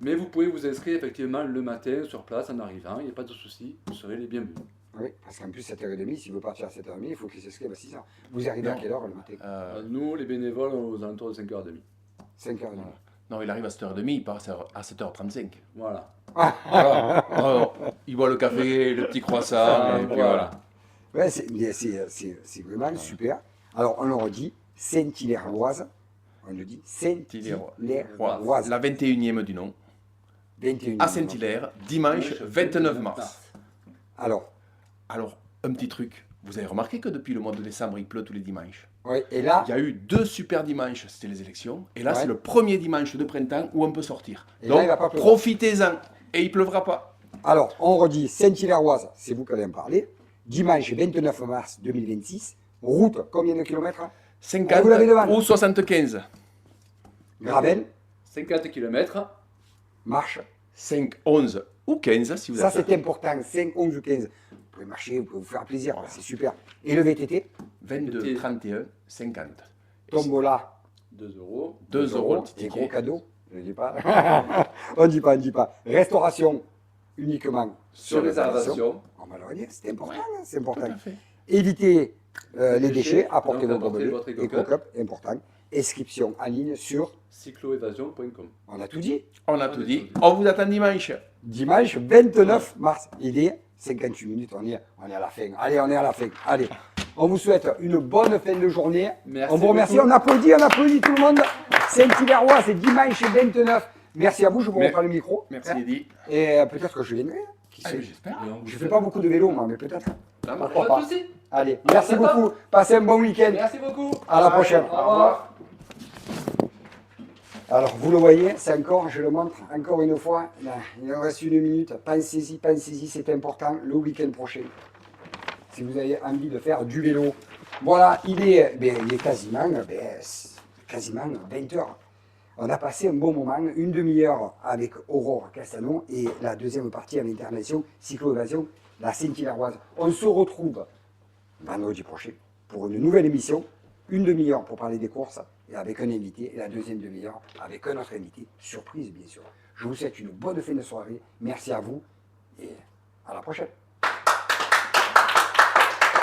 Speaker 4: Mais vous pouvez vous inscrire effectivement le matin sur place en arrivant, il n'y a pas de souci, vous serez les bienvenus.
Speaker 1: Oui, parce qu'en plus, 7h30, s'il veut partir à 7h30, il faut qu'il s'inscrive à 6h. Vous arrivez à
Speaker 5: Non.
Speaker 1: quelle heure le matin
Speaker 4: Nous, les bénévoles, aux alentours de 5h30.
Speaker 1: 5h30.
Speaker 5: Voilà. Non, il arrive à 7h30, il part à 7h35.
Speaker 4: Voilà.
Speaker 5: Voilà. Alors, il boit le café, le petit croissant, et puis voilà.
Speaker 1: Ouais, c'est vraiment super. Alors, on le redit, Saint-Hilaire-Loise. On le dit Saint-Hilaire-Loise.
Speaker 5: La 21e du nom,
Speaker 1: 21e.
Speaker 5: à Saint-Hilaire, dimanche 29 mars.
Speaker 1: Alors,
Speaker 5: Alors, un petit truc. Vous avez remarqué que depuis le mois de décembre, il pleut tous les dimanches.
Speaker 1: ouais, et là,
Speaker 5: Il y a eu 2 super dimanches, c'était les élections. Et là,
Speaker 1: Ouais.
Speaker 5: c'est le premier dimanche de printemps où on peut sortir.
Speaker 1: Et là,
Speaker 5: Donc,
Speaker 1: il va pas pleuvoir.
Speaker 5: profitez-en. Et il pleuvra pas.
Speaker 1: alors, on redit Saint-Hilaire-Loise, c'est vous qui allez en parler. Dimanche 29 mars 2026. Route, combien de kilomètres
Speaker 5: 50
Speaker 1: Ah, vous l'avez devant.
Speaker 5: ou 75.
Speaker 1: Gravel,
Speaker 4: 50 km,
Speaker 1: marche.
Speaker 5: 5, 11 ou 15 si vous
Speaker 1: Ça,
Speaker 5: êtes.
Speaker 1: c'est important. 5, 11 ou 15. Vous pouvez marcher, vous pouvez vous faire plaisir, c'est super. Et le VTT,
Speaker 5: 22, 31, 50.
Speaker 1: tombola,
Speaker 4: 2 euros.
Speaker 5: 2 euros le
Speaker 1: des
Speaker 5: petit
Speaker 1: gros
Speaker 5: ticket.
Speaker 1: cadeaux. Je ne dis pas. On ne dit pas. Restauration uniquement
Speaker 4: Sur réservation.
Speaker 1: On va le redire, c'est important. C'est
Speaker 5: Tout
Speaker 1: important.
Speaker 5: à fait.
Speaker 1: Évitez les
Speaker 4: Les
Speaker 1: déchets,
Speaker 4: déchets,
Speaker 1: apportez
Speaker 4: donc
Speaker 1: vos
Speaker 4: apportez
Speaker 1: gobelets.
Speaker 4: votre
Speaker 1: Éco-cup, important. Inscription en ligne sur,
Speaker 4: cycloévasion.com.
Speaker 1: on a tout dit,
Speaker 5: On a tout dit. On vous attend dimanche.
Speaker 1: dimanche 29 mars. Idée, 58 minutes, on est à la fin. Allez, on est à la fin. Allez, on vous souhaite une bonne fin de journée.
Speaker 4: Merci
Speaker 1: On vous remercie,
Speaker 4: beaucoup.
Speaker 1: on applaudit tout le monde. Saint-Hilaire-Loise, c'est dimanche 29. Merci à vous, je vous reprends le micro.
Speaker 5: Merci Eddy.
Speaker 1: Et peut-être que je viendrai. Qui
Speaker 5: Ah,
Speaker 1: sait.
Speaker 5: J'espère.
Speaker 1: Je ne fais pas beaucoup de vélo, moi, mais peut-être.
Speaker 5: Ça marche.
Speaker 1: Pourquoi
Speaker 4: Pas
Speaker 1: pas.
Speaker 4: de souci.
Speaker 1: Allez, merci beaucoup. Passez un bon week-end.
Speaker 4: Merci beaucoup.
Speaker 1: À la prochaine.
Speaker 4: Au revoir.
Speaker 1: Alors, vous le voyez, c'est encore, je le montre encore une fois. Là, il nous reste une minute. Pensez-y, c'est important. Le week-end prochain, si vous avez envie de faire du vélo. Voilà, il est quasiment 20 heures. On a passé un bon moment, une demi-heure avec Aurore Castano et la deuxième partie à l'intervention cyclo-évasion, la Saint-Hilaire-Loise. On se retrouve vendredi prochain pour une nouvelle émission, une demi-heure pour parler des courses et avec un invité, et la deuxième demi-heure avec un autre invité, surprise bien sûr. Je vous souhaite une bonne fin de soirée, merci à vous et à la prochaine.